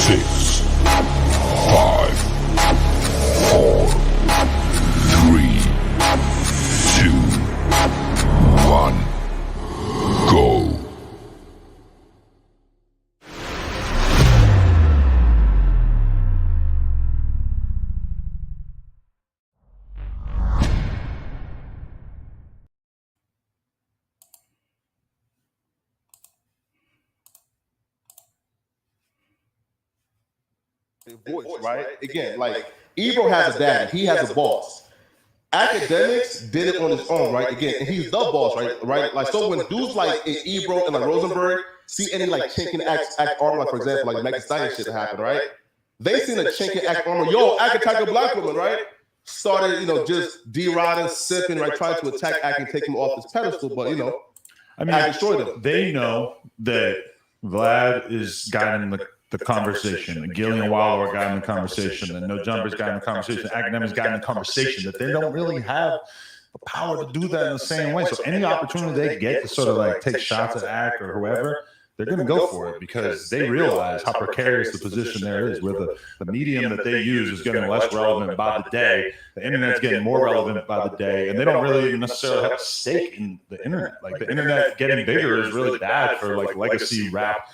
6, 5, 4, 3, 2, 1, go. Voice, right? Again, like Ebro has a daddy, he has a boss. Academics did it on his own, right? Again, and he's the boss, right? Like, so when dudes like in Ebro and like Rosenberg see any like chink in act armor, like for example, like Megan Stallion shit that happened, right? They seen a chink in act armor, yo, I can attack a black woman, right? Started, just D-rodding, sipping, right? Trying to attack Ack and take him off his pedestal, but I mean, Ack destroyed him. They know that Vlad is guiding the conversation, and Gillian Waller got in the conversation, and No Jumper's got in the conversation, Academics got in the conversation, that they don't really have the power to do that in the same way. So any opportunity they get to sort of like take shots at Ack or whoever, they're going to go for it because they realize how precarious the position there is, where the medium that they use is getting less relevant by the day. The internet's getting more relevant by the day, and they don't really even necessarily have a stake in the internet. Like the internet getting bigger is really bad for like legacy rap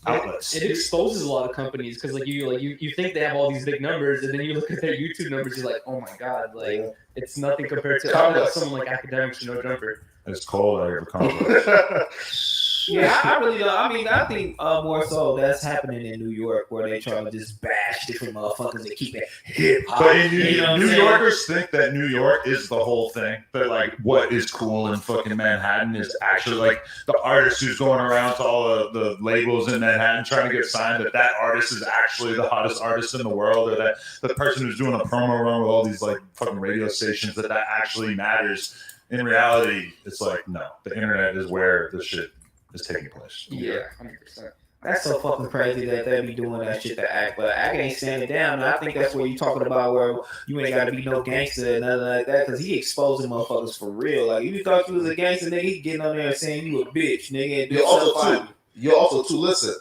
outlets. It exposes a lot of companies because you think they have all these big numbers, and then you look at their YouTube numbers, you're like, oh my god, like it's nothing compared to someone like Academics or No Jumper. It's cold out here for conflict. Yeah, I really don't. I mean, I think more so that's happening in New York, where they try to just bash different motherfuckers and keep it hip hop. But New Yorkers think that New York is the whole thing. That like what is cool in fucking Manhattan is actually like the artist who's going around to all the labels in Manhattan trying to get signed. That artist is actually the hottest artist in the world, or that the person who's doing a promo run with all these like fucking radio stations that actually matters. In reality, it's like no, the internet is where the shit is taking place. Yeah, 100%. That's so fucking crazy that they be doing that shit to Act, but Act ain't standing down. And I think that's what you're talking about, where you ain't got to be no gangster and nothing like that, because he exposing motherfuckers for real. Like, you thought you was a gangster, nigga, he getting on there and saying you a bitch, nigga. You're also too, listen,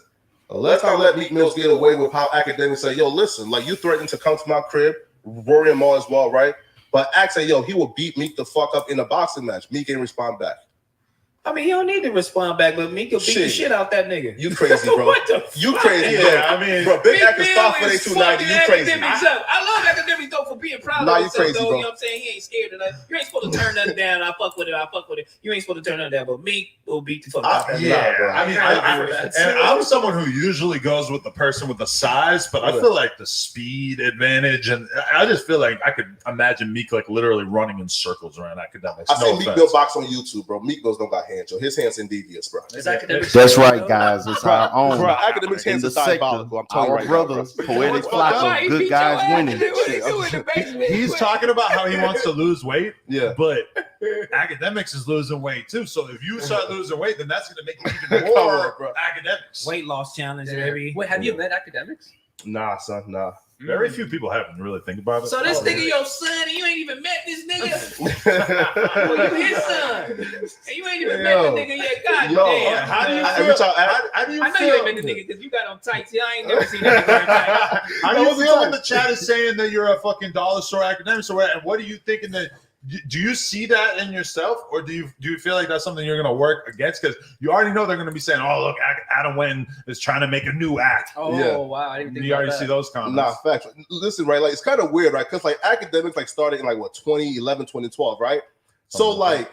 let's not let Meek Mills get away with how Academics say, yo, listen, like you threatened to come to my crib, Rory and Maul as well, right? But Act say, yo, he will beat Meek the fuck up in a boxing match. Meek ain't respond back. I mean, he don't need to respond back, but Meek will beat the shit out that nigga. You crazy, bro. You crazy, bro. Yeah, I mean, bro, Big Act is 5'8", 290. You crazy. I love Academics though for being proud of himself, though. You know what I'm saying? He ain't scared of nothing. You ain't supposed to turn nothing down. I fuck with it. You ain't supposed to turn nothing down, but Meek will beat the fuck out of that. I'm someone who usually goes with the person with the size, but I feel like the speed advantage, and I just feel like I could imagine Meek like literally running in circles around Academics. I see Meek Mill box on YouTube, bro. Meek Mill's don't got hands, yo. His hands in devious, bro. That's right, guys. It's our own. Bro, Academics hands are diabolical. I'm telling you right brother, Poetik, Flakko, good guys winning. He's talking about how he wants to lose weight, but Academics is losing weight too. So if you start losing weight, then that's going to make you even more Academics. Weight loss challenge, baby. Wait, have you met Academics? Nah, son, nah. Very few people have when you really think about it. So this nigga your son, and you ain't even met this nigga? Well, you his son, and you ain't even met the nigga yet. God damn. How do you feel? How do you I know feel? you ain't met the nigga because you got on tights. I ain't never seen that nigga tights. How do you feel when the chat is saying that you're a fucking dollar store academic? So, and what are you thinking that? Do you see that in yourself, or do you feel like that's something you're going to work against? Because you already know they're going to be saying, "Oh, look, Adam Wynn is trying to make a new act." Oh, wow! I didn't think you already see those comments. Nah, facts. Listen, right? Like it's kind of weird, right? Because like Academics like started in like what 2011, 2012, right? So like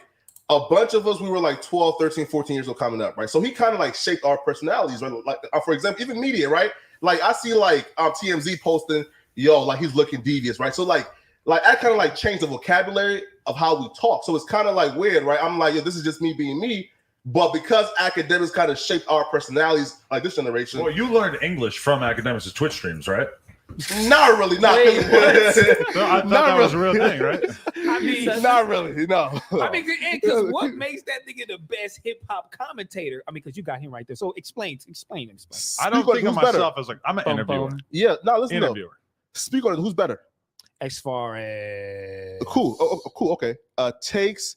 a bunch of us, we were like 12, 13, 14 years old coming up, right? So he kind of like shaped our personalities, right? Like for example, even media, right? Like I see like TMZ posting, yo, like he's looking devious, right? So like I kind of like changed the vocabulary of how we talk. So it's kind of like weird, right? I'm like, yo, this is just me being me. But because Academics kind of shaped our personalities, like this generation. Well, you learned English from Academics' Twitch streams, right? Not really. Not I thought that was a real thing, right? I mean, not really. No. I mean, because what makes that nigga the best hip hop commentator? I mean, because you got him right there. So explain. I don't think of myself as like I'm an interviewer. Yeah. No, listen. Interviewer. Speak on it. Who's better? As far as cool. Cool. Okay. Takes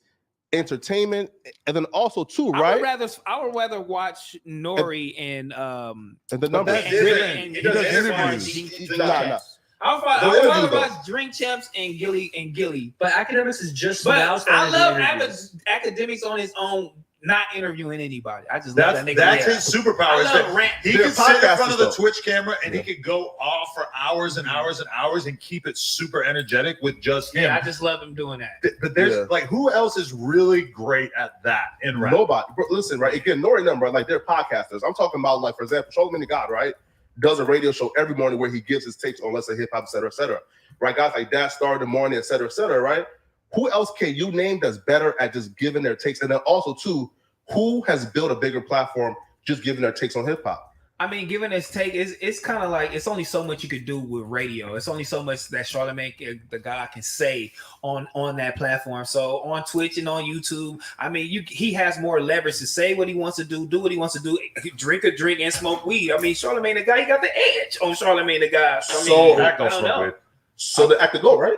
entertainment, and then also too, I right? would rather watch Nori and the numbers. He does interviews. Nah. I would rather watch Drink Champs and Gilly. But Academics is just But now I starting love to do interviews. Academics on his own, not interviewing anybody. I just love that nigga. That's his superpower. Is that he They're can sit in front of the podcasters, Twitch camera and he can go off for hours and hours and hours and keep it super energetic with just him. Yeah, I just love him doing that. But there's like, who else is really great at that in rap? Nobody. Bro, listen, right? Again, Nori number, like they're podcasters. I'm talking about, like, for example, Charlamagne the God, right? Does a radio show every morning where he gives his takes on, let's say, hip hop, et cetera, right? Guys like that, Star in the Morning, et cetera, right? Who else can you name that's better at just giving their takes? And then also, too, who has built a bigger platform just giving their takes on hip hop? I mean, giving his take, it's kind of like it's only so much you could do with radio. It's only so much that Charlamagne the God can say on that platform. So on Twitch and on YouTube, I mean, he has more leverage to say what he wants to do what he wants to do, drink a drink and smoke weed. I mean, Charlamagne the God, he got the edge on Charlamagne the God. So I don't know. So the act to go, right?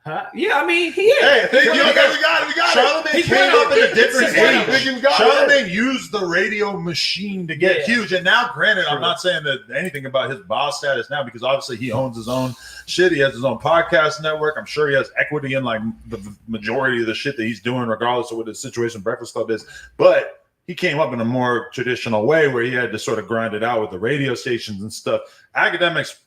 Huh? Yeah, I mean, he is. Hey, we got it. Charlamagne He's came one up of in a the different biggest age. Charlamagne used the radio machine to get huge. And now, granted, I'm not saying that anything about his boss status now, because obviously he owns his own shit. He has his own podcast network. I'm sure he has equity in like the majority of the shit that he's doing, regardless of what his situation Breakfast Club is. But he came up in a more traditional way where he had to sort of grind it out with the radio stations and stuff. Academics,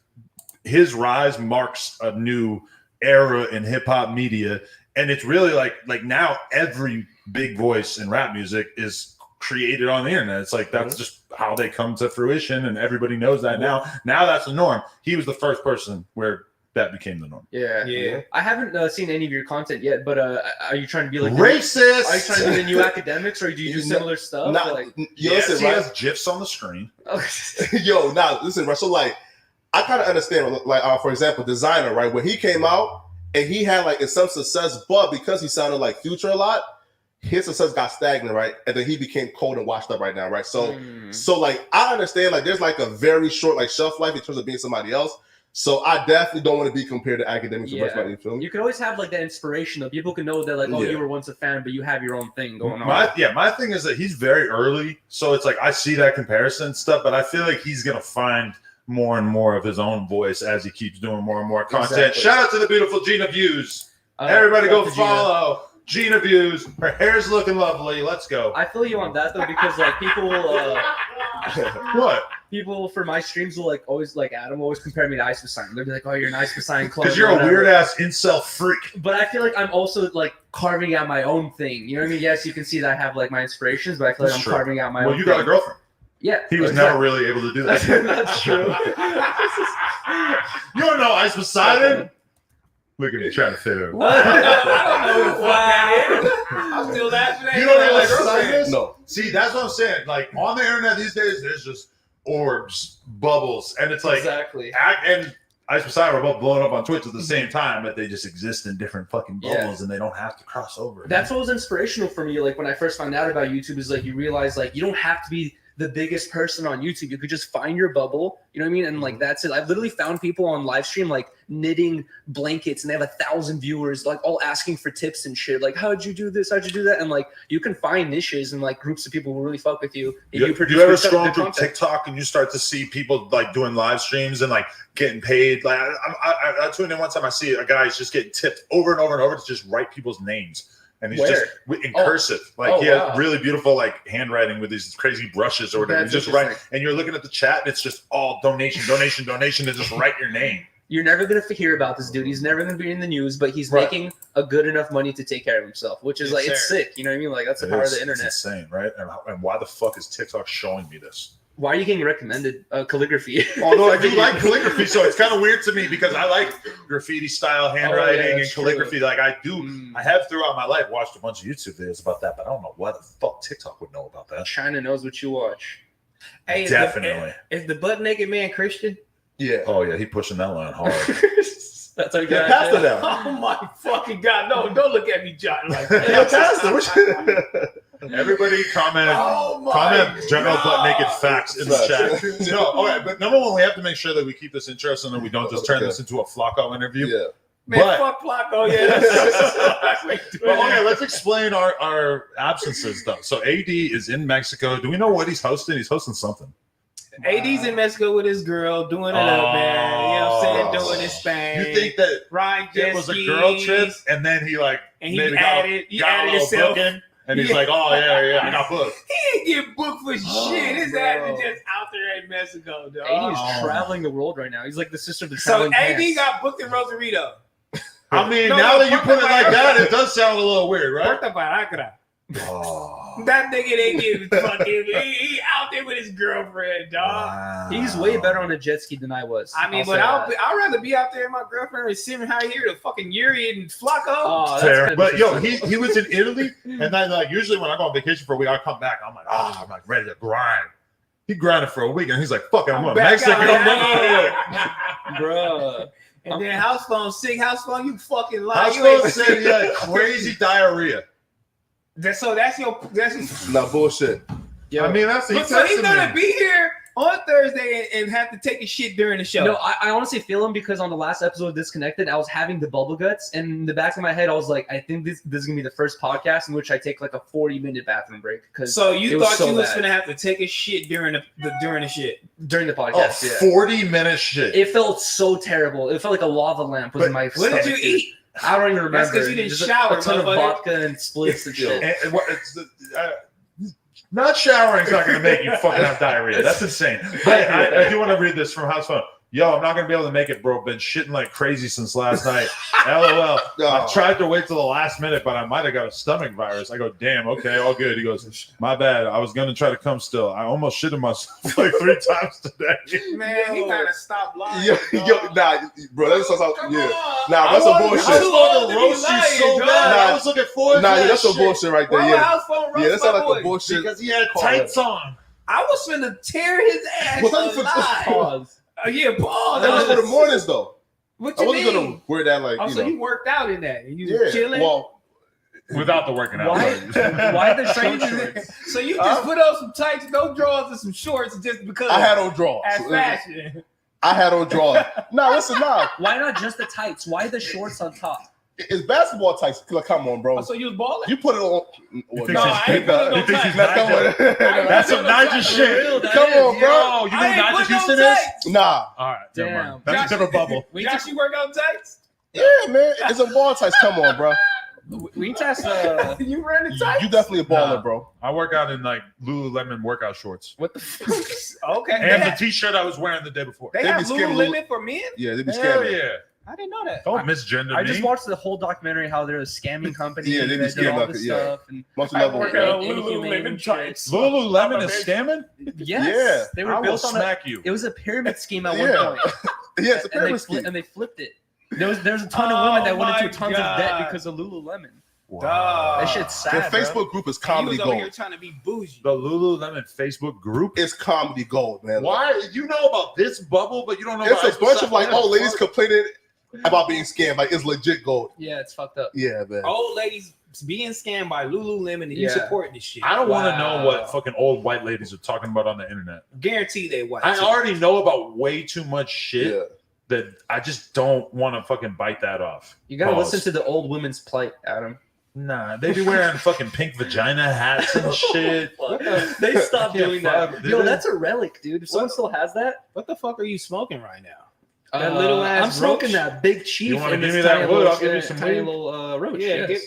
his rise marks a new era in hip hop media, and it's really like now every big voice in rap music is created on the internet. It's like that's just how they come to fruition, and everybody knows that now. Now that's the norm. He was the first person where that became the norm. Yeah. I haven't seen any of your content yet, but are you trying to be like racist? Are you trying to be the new Academics, or do you do similar stuff? Yes, he has GIFs on the screen. Yo, now listen, right? So like, I kind of understand, like, for example, Designer, right? When he came out and he had like some success, but because he sounded like Future a lot, his success got stagnant, right? And then he became cold and washed up right now, right? So like, I understand, like, there's like a very short like shelf life in terms of being somebody else. So I definitely don't want to be compared to Academics. You can always have like that inspiration though. People can know that like, you were once a fan, but you have your own thing going on. My thing is that he's very early, so it's like I see that comparison stuff, but I feel like he's gonna find more and more of his own voice as he keeps doing more and more content. Exactly. Shout out to the beautiful Gina Views. Everybody go follow Gina Views. Her hair's looking lovely. Let's go. I feel you on that though, because like people will what? People for my streams will like always like Adam always compare me to Ice Poseidon. They'll be like, "Oh, you're an Ice Poseidon clone." Because you're a weird ass incel freak. But I feel like I'm also like carving out my own thing. You know what I mean? Yes, you can see that I have like my inspirations, but I feel like I'm carving out my own. Well, you got a girlfriend. Yeah, he was never really able to do that. That's true. You don't know Ice Poseidon? Look at me trying to fit in. I don't know who that is. I'm still laughing at you. You don't know what Ice Poseidon is? No. See, that's what I'm saying. Like on the internet these days, there's just orbs, bubbles, and it's like exactly. And Ice Poseidon were both blowing up on Twitch at the same time, but they just exist in different fucking bubbles, and they don't have to cross over. That's what was inspirational for me. Like when I first found out about YouTube, is like you realize like you don't have to be the biggest person on YouTube. You could just find your bubble, you know what I mean? And like that's it. I've literally found people on live stream like knitting blankets and they have 1,000 viewers, like all asking for tips and shit. Like, how'd you do this? How'd you do that? And like you can find niches and like groups of people who really fuck with you. You ever scroll through TikTok and you start to see people like doing live streams and like getting paid? Like I tuned in one time, I see a guy is just getting tipped over and over and over to just write people's names. And he's just in cursive. Like he has really beautiful like handwriting with these crazy brushes or whatever. He's just writing, and you're looking at the chat and it's just all donation to just write your name. You're never going to hear about this dude. He's never going to be in the news, but he's making a good enough money to take care of himself, which is like, it's sick. You know what I mean? Like that's the power of the internet. It's insane, right? And why the fuck is TikTok showing me this? Why are you getting recommended calligraphy? Although I do like calligraphy, so it's kind of weird to me because I like graffiti style handwriting and calligraphy. True. Like I do, I have throughout my life watched a bunch of YouTube videos about that, but I don't know why the fuck TikTok would know about that. China knows what you watch. Hey, definitely. Is the butt naked man Christian? Yeah. Oh yeah, he pushing that line hard. That's how you got Pastor now. Oh my fucking God! No, don't look at me, John. Like that. Yo, Pastor. Everybody comment general butt naked facts in the chat. No, all right, but number one, we have to make sure that we keep this interesting and we don't just turn this into a Flakko interview. Yeah. Man, fuck Flakko. Yeah. Well, okay, let's explain our absences though. So AD is in Mexico. Do we know what he's hosting? He's hosting something. AD's in Mexico with his girl, doing it up, man. You know what I'm saying? Doing his thing. You think that Ryan it was a girl trip, and then he added himself. And he's like, oh, yeah, I got booked. He ain't get booked for shit. His ass is just out there in Mexico, dog. AD's traveling the world right now. He's like the sister of the So traveling AD pants. got booked in Rosarito. I mean, now that you put it like that, it does sound a little weird, right? Puerto Paracra. Oh. That nigga ain't getting fucking. He out there with his girlfriend, dog. Wow. He's way better on a jet ski than I was. I mean, but I'd rather be out there with my girlfriend and sitting out here to fucking Yuri and Flakko. Oh, Fair. But yo, he was in Italy, and then like usually when I go on vacation for a week, I come back, I'm like ready to grind. He grinded for a week, and he's like, "Fuck it, I'm going to Mexico, Bruh. And then house phone, sick house phone, you fucking lie. House You ain't phone said he had crazy diarrhea. that's your. Not bullshit. I mean, that's So he's gonna be here on Thursday and have to take a shit during the show. No, I honestly feel him because on the last episode of Disconnected, I was having the bubble guts, and in the back of my head, I was like, I think this is gonna be the first podcast in which I take like a 40-minute bathroom break. So you thought you was bad. gonna have to take a shit during the shit. During the podcast. Yeah. 40-minute shit. It felt so terrible. It felt like a lava lamp was in my What stomach. did you eat? I don't even remember. That's 'cause you didn't Just shower, a ton of motherfucker. vodka and splits and shit. And not showering is not going to make you fucking have diarrhea. That's insane. But I do want to read this from House Phone. Yo, I'm not going to be able to make it, bro. Been shitting like crazy since last night. LOL. I tried to wait till the last minute, but I might have got a stomach virus. I go, damn, okay, all good. He goes, my bad. I was going to try to come still. I almost shitted myself like 3 times today. Man, he gotta stop lying. Bro, that's Come yeah. on. Nah, that's some bullshit. I was roast you so bad. Nah, I was looking forward to Nah, that that's some shit. bullshit right there. Why would Yeah, house phone roast yeah, that my sounds boy? like a bullshit. Because he had tights on. I was finna tear his ass Well, alive. Pause. Yeah, pause. That was for the mornings though. What I you wasn't mean? gonna wear that like Oh, you so know. you worked out in that? And you Yeah, chilling? well, Without the working out. Why the So you short shorts? so you just put on some tights, no drawers, and some shorts just because I had on drawers. as fashion. I had on drawers. Listen, Why not just the tights? Why the shorts on top? It's basketball tights. Like, come on, bro. Oh, so you was balling? You put it on. thinks No, I ain't putting no he thinks tights. he's Nah, come on. That's some Nigel shit. Come on, bro. Yo, you know I ain't Nigel putting no Houston is? tights. Nah. All right, never Damn. mind. That's a different bubble. Josh, you work out tights? Yeah, man. It's a ball tights. Come on, bro. We test You wearing the tights? You definitely a baller, Nah. bro. I work out in like Lululemon workout shorts. what the fuck? Okay. And the t-shirt I was wearing the day before. They They have be scared of Lululemon for men? Yeah, they be Hell scamming. yeah. I didn't know that. Don't misgender I me. just watched the whole documentary how they're a scamming company. Yeah, they be that did all scamming this us, yeah. stuff. And Multi-level. work out and inhumane Lululemon shit. tights. Lululemon is scamming? Yes. Yeah. They I were will built on smack you. It was a pyramid scheme at Yeah. one point. Yeah, it's a and, pyramid scheme. and they flipped it. There's a ton of women that went Oh into tons my of debt God. because of Lululemon. Dog. That shit's The sad. bro. Facebook group is He comedy was over here gold. trying to be bougie. The Lululemon Facebook group? It's comedy gold, man. Why? You know about this bubble, but you don't know It's about a bunch of like What old the ladies fuck? complaining about being scammed. Like it's legit gold. Yeah, it's fucked up. Yeah, man. Old ladies being scammed by Lululemon and you Yeah. supporting this shit. I don't want to Wow. know what fucking old white ladies are talking about on the internet. Guarantee they white. I too. already know about way too much shit Yeah. that I just don't want to fucking bite that off. You gotta Pause. listen to the old women's plight, Adam. Nah, they be wearing fucking pink vagina hats and shit. They stopped Can't doing that. fuck, Yo, dude. that's a relic, dude. If someone still has that, What the fuck are you smoking right now? That little ass I'm smoking roach? that big chief. You wanna and give this me that tiny wood? little- I'll give you some tiny weed. little roach. Yeah, yes.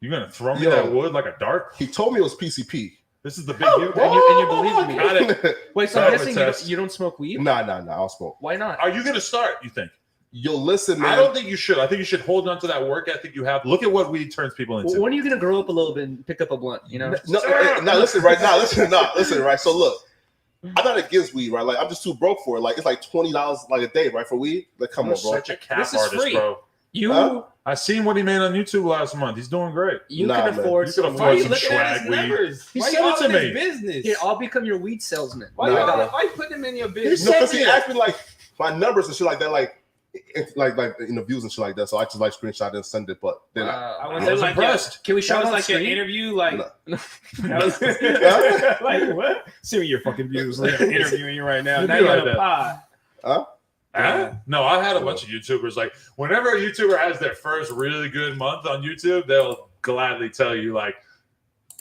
You gonna throw me Yo. that wood like a dart? He told me it was PCP. This is the big you. And you believed me. Got it. Wait, so I'm That guessing would test. you don't smoke weed? Nah, I'll smoke. Why not? Are you gonna start? You think? Yo, listen, man. I don't think you should. I think you should hold on to that work ethic you have. Look at what weed turns people into. When are you gonna grow up a little bit and pick up a blunt? You know? Listen right now. Listen, right. So look, I'm not against weed, right? Like I'm just too broke for it. Like it's like $20 like a day, right, for weed. Like come You're on, bro. such a cap This is artist, free. bro. You Huh? I seen what he made on YouTube last month. He's doing great. Nah, can man. afford You can some Why are afford you some looking at his swag weed. numbers? He Why said you it all to in his me. business? Here, I'll become your weed salesman. Why, Nah, bro. why you putting him in your No, business? because he asked me like my numbers and shit like that, like interviews and shit like that. So I just like screenshot and send it. But then I I was was like, impressed. Can we that shout was out like an screen? interview, like, No. that was, like what? Send me your fucking views. Like, I'm interviewing you right now. You Now do you're like on a that. pod. No, I had a bunch of YouTubers. Like, whenever a YouTuber has their first really good month on YouTube, they'll gladly tell you, like,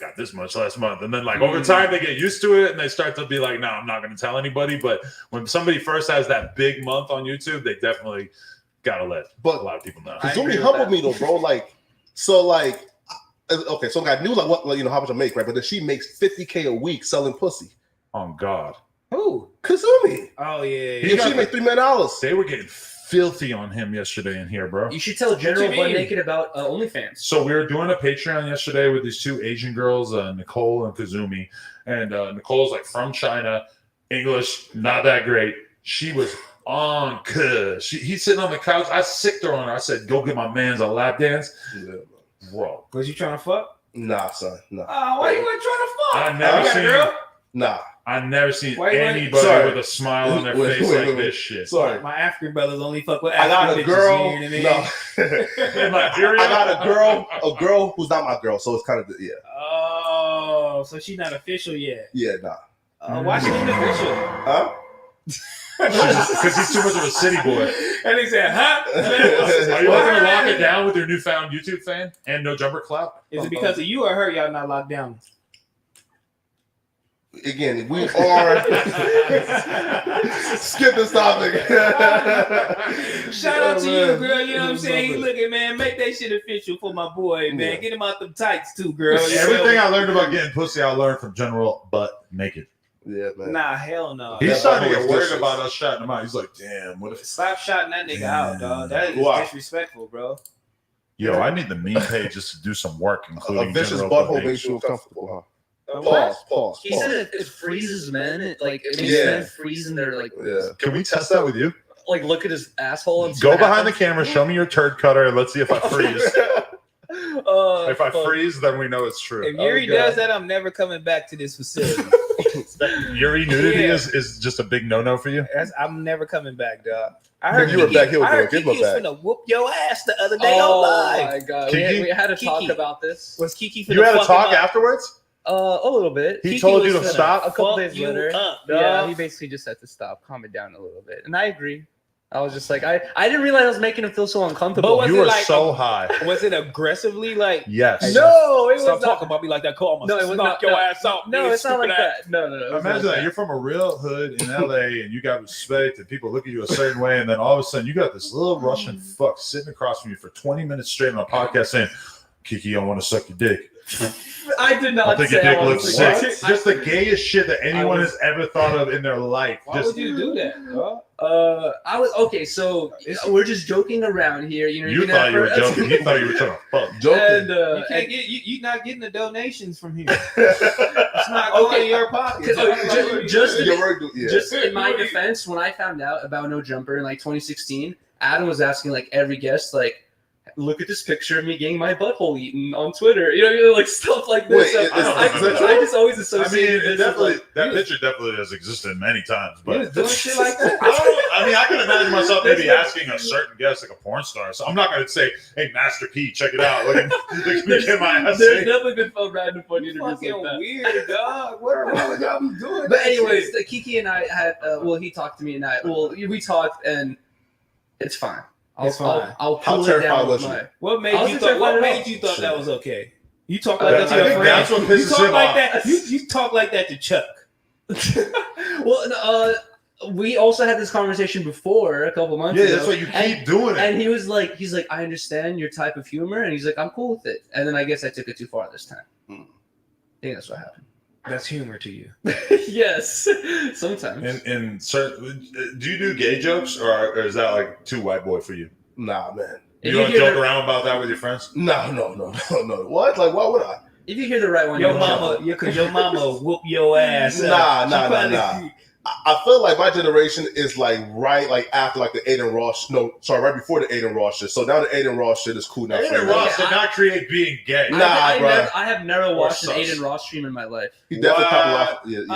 got this much last month. And then, like, over time, they get used to it and they start to be like, no, I'm not going to tell anybody. But when somebody first has that big month on YouTube, they definitely got to let a lot of people know. Kazumi humbled me, though, bro. Like, so, like, okay, so I knew, like, what, like, you know, how much I make, right? But then she makes $50K a week selling pussy. Oh, God. Who? Kazumi. Oh, yeah. She made $3 million. They were getting filthy on him yesterday in here, bro. You should tell General Butt Naked about OnlyFans. So we were doing a Patreon yesterday with these two Asian girls, Nicole and Kazumi. And Nicole's like from China, English, not that great. She was on cuz. He's sitting on the couch. I sicked her on her. I said, go get my man's a lap dance. Yeah, bro. Was you trying to fuck? Nah, son. Nah. Why you weren't trying to fuck? I never seen girl. Nah. I've never seen Wait, anybody with a smile on their face like this shit. Sorry. My African brothers only fuck with I got African a girl. bitches, you know what I mean? In Nigeria? I got a girl who's not my girl, so it's kind of yeah. Oh, so she's not official yet. Yeah, nah. Why she ain't official? Huh? Because he's too much of a city boy. And he said, huh? Are you going to lock it down with your newfound YouTube fan and no jumper clap? Is it because of you or her y'all not locked down? Again, we are skip this topic. Shout out to you, girl. You know what I'm saying? Look at man, make that shit official for my boy, man. Yeah. Get him out them tights too, girl. Everything I learned about getting pussy, I learned from General Butt Naked. Yeah, man. Nah, hell no. He's starting to get worried dishes. about us shouting him out. He's like, damn, what if... Stop shouting that nigga out, dog. That is Wow. disrespectful, bro. Yo, I need the meme page just to do some work, including A vicious General butthole Butt makes Naked. you comfortable, huh? What? Pause. He said it freezes men. It makes Yeah. men freeze and they're like, Yeah. Can we test that with you? like look at his asshole and see Go what behind the happens. camera, show me your turd cutter, and let's see if I freeze. If I Fuck. freeze, then we know it's true. If Yuri God. does that, I'm never coming back to this facility. Yuri nudity Yeah. is just a big no-no for you? I'm never coming back, dog. I Nigga, you were back here, I heard bro. Give him a Kiki was back. finna whoop your ass the other day on Oh live. my god, Kiki? we had to talk Kiki. about this. Was Kiki finna You had a fuck talk him up? afterwards? A little bit. He Kiki told you was to finna stop? A couple fuck days you later. up, Yeah, dog. he basically just had to stop, calm it down a little bit, and I agree. I was just like, I didn't realize I was making him feel so uncomfortable. But was You it were like so high. Was it aggressively like? Yes. No, it was Stop not. talking about me like that. Call No, it was knock not. your No, ass out. No, nigga, it's not like stupid ass. that. No. It was Imagine not that. You're from a real hood in LA and you got respect and people look at you a certain way, and then all of a sudden you got this little Russian fuck sitting across from you for 20 minutes straight on a podcast saying, Kiki, I want to suck your dick. I did I not think say your dick I wanted looks to sick. suck it. Just the gayest shit that anyone was- has ever thought of in their life. Why Just would you do that, bro? I was okay. So we're just joking around here. You know, you thought you were joking. He thought you were trying to fuck. And You can't get you not getting the donations from here. It's not going in your pocket. Just in my defense, when I found out about No Jumper in like 2016, Adam was asking like every guest, like, look at this picture of me getting my butthole eaten on Twitter. You know, like stuff like this. Wait, So I just always I associate mean, this with, like, that picture definitely has existed many times, You was but doing shit like that. I mean, I can imagine myself maybe asking a certain guest, like a porn star. So I'm not going to say, "Hey, Master P, check it out. Look at me get my ass." There's ate." definitely been fun random fun interviews Fucking like that. weird, dog. What would y'all be doing? But anyways, Kiki and I had he talked to me and we talked and it's fine. It's fine. I'll How pull it terrified down was with you? my. What made I you was thought? What terrified made at you all. thought that was okay? You talk I like that to think your that's friends. what You pisses talk him like off. that. You talk like that to Chuck. Well, we also had this conversation before a couple months Yeah, ago. that's why you keep and, doing it. And he's like, I understand your type of humor, and he's like, I'm cool with it. And then I guess I took it too far this time. I think that's what happened. That's humor to you. Yes, sometimes. In certain, do you do gay jokes, or is that like too white boy for you? Nah, man. You If don't hear joke the- around about that with your friends? No. What? Like, why would I? If you hear the right one, Your you'll mama, because your mama whoop your ass. Nah. She probably- I feel like my generation is like right like after like the Aiden Ross. No, sorry, right before the Aiden Ross shit. So now the Aiden Ross shit is cool now. Aiden Ross did not create being gay. Nah, I have never watched an sus. Aiden Ross stream in my life. He definitely What? popped off. Yeah, the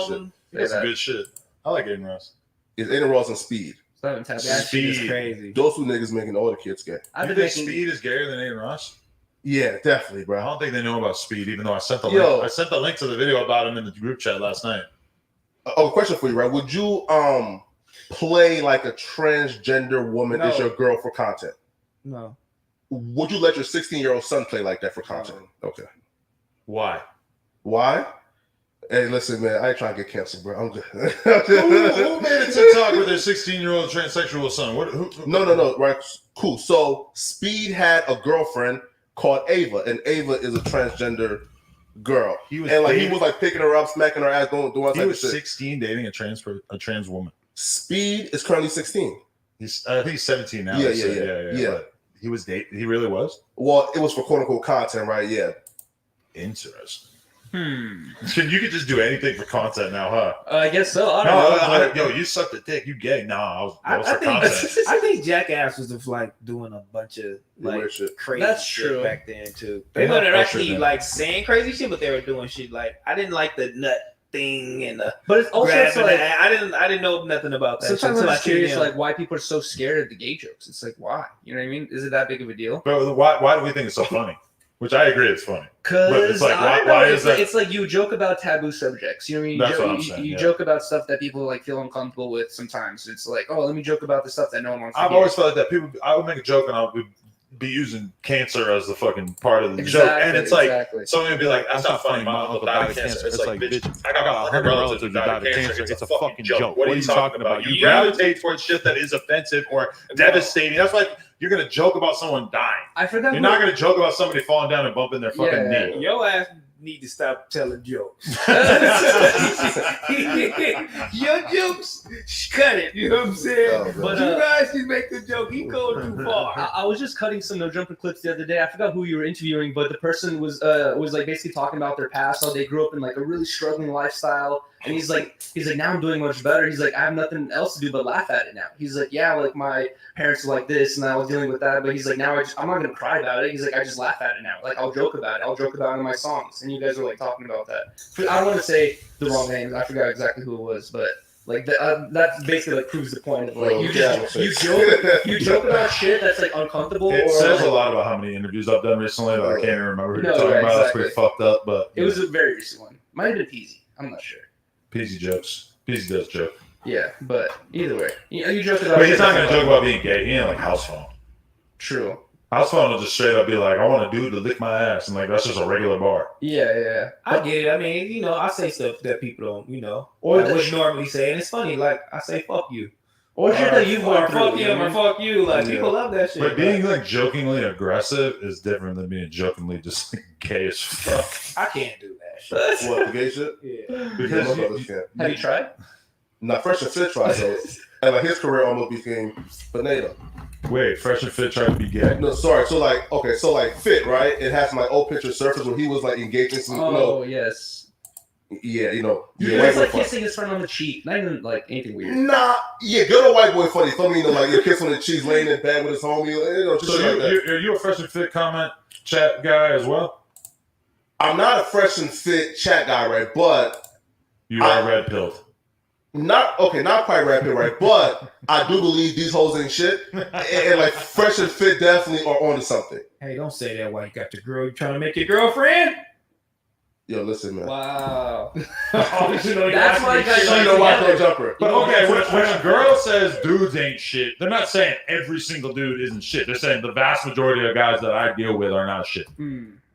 gay shit. That's some good shit. I like Aiden Ross. It's Aiden Ross and Speed. So I haven't tapped That in. shit is Speed. crazy. Those two niggas making all the kids gay. I've You been think making. Speed is gayer than Aiden Ross? Yeah, definitely, I bro. don't think they know about Speed, even though I sent the Yo. link. I sent the link to the video about him in the group chat last night. Oh, question for you, right? Would you play like a transgender woman No. is your girl for content? No. Would you let your 16-year-old son play like that for content? Okay. Why? Why? Hey, listen, man, I ain't trying to get canceled, bro. I'm good. Who made a TikTok with their 16-year-old transsexual son? No. Right. Cool. So Speed had a girlfriend called Ava, and Ava is a transgender girl. He was like picking her up, smacking her ass, doing all He was shit. 16 dating a trans woman. Speed is currently 16. I think he's 17 now. Yeah. But he was dating. He really was. Well, it was for quote unquote content, right? Yeah. Interesting. You could just do anything for content now, huh? I guess so. I don't know. Yo, you sucked a dick. You gay? Nah, I was I for think content. I think Jackass was just like doing a bunch of like Weird shit. crazy That's shit true. back then too. They They weren't had pressure actually then. like saying crazy shit, but they were doing shit like I didn't like the nut thing and the But it's also grabbing like that. I didn't know nothing about that. sometimes shit I'm until I just seen curious, him. like why people are so scared of the gay jokes. It's like why? You know what I mean? Is it that big of a deal? But why do we think it's so funny? Which I agree, it's funny. But Because it's like, I don't why know, is that? it's like you joke about taboo subjects. You know what I mean? That's what I'm saying, You yeah. joke about stuff that people like feel uncomfortable with sometimes. It's like, oh, let me joke about the stuff that no one wants to I've hear. always felt like that. I would make a joke and I would be using cancer as the fucking part of the joke. And it's like, someone would be like, that's not funny. My uncle died of cancer. It's like, bitch, I got 100 relatives who died of cancer. It's a fucking joke. What are you talking about? You gravitate towards shit that is offensive or devastating. That's like, you're going to joke about someone dying. I forgot. You're not going to joke about somebody falling down and bumping their fucking Yeah. knee. Your ass need to stop telling jokes. Your jokes, cut it. You know what I'm saying? Oh, But you guys can make the joke. He goes too far. I was just cutting some No Jumper clips the other day. I forgot who you were interviewing, but the person was like basically talking about their past, how they grew up in like a really struggling lifestyle. And he's like, now I'm doing much better. He's like, I have nothing else to do but laugh at it now. He's like, yeah, like my parents were like this, and I was dealing with that. But he's like, now I'm not gonna cry about it. He's like, I just laugh at it now. Like I'll joke about it. I'll joke about it in my songs. And you guys are like talking about that. I don't want to say the wrong names. I forgot exactly who it was, but like that basically like proves the point of like you joke about shit that's like uncomfortable. It or, says like, a lot about how many interviews I've done recently that I can't even remember who No, you're talking right, about. That's exactly. pretty fucked up, but It was a very recent one. Might have been Peasy. I'm not sure. Peasy jokes. Peasy does joke. Yeah, but either way, you joke about. But he's shit not that's gonna joke about being gay. He ain't like house phone. True. House phone will just straight up be like, I want a dude to lick my ass, and like that's just a regular bar. Yeah. I get it. I mean, you know, I say stuff that people don't, you know, Or or the would normally say, and it's funny. Like I say, "Fuck you," Or shit that you've or went through. "Fuck him," or "Fuck you." Like people love that shit. But being like jokingly aggressive is different than being jokingly just like, gay as fuck. I can't do that shit. What, the gay shit? Yeah. Because Motherfuckers can't. Have you tried? Now, Fresh and Fit tried though, and like his career almost became Pineda. wait, Fresh and Fit tried to be gay. No, sorry. So like Fit, right? It has some like old picture surface when he was like engaging some, Yes. yeah, you He was like kissing his friend on the cheek. Not even like anything weird. Nah, yeah, good old white boy funny. Funny, you know, like your kiss on the cheeks, laying in bed with his homie, you know, just So shit like that. are you a Fresh and Fit comment chat guy as well? I'm not a Fresh and Fit chat guy, right? But You are red pilled. not quite rapid, right? But I do believe these hoes ain't shit, and like Fresh and Fit definitely are onto something. Hey, don't say that while you got your girl. You trying to make your girlfriend? Yo, listen, man. Wow. That's That's why you guys So you know why no jumper? But okay, when a girl says dudes ain't shit, they're not saying every single dude isn't shit. They're saying the vast majority of guys that I deal with are not shit.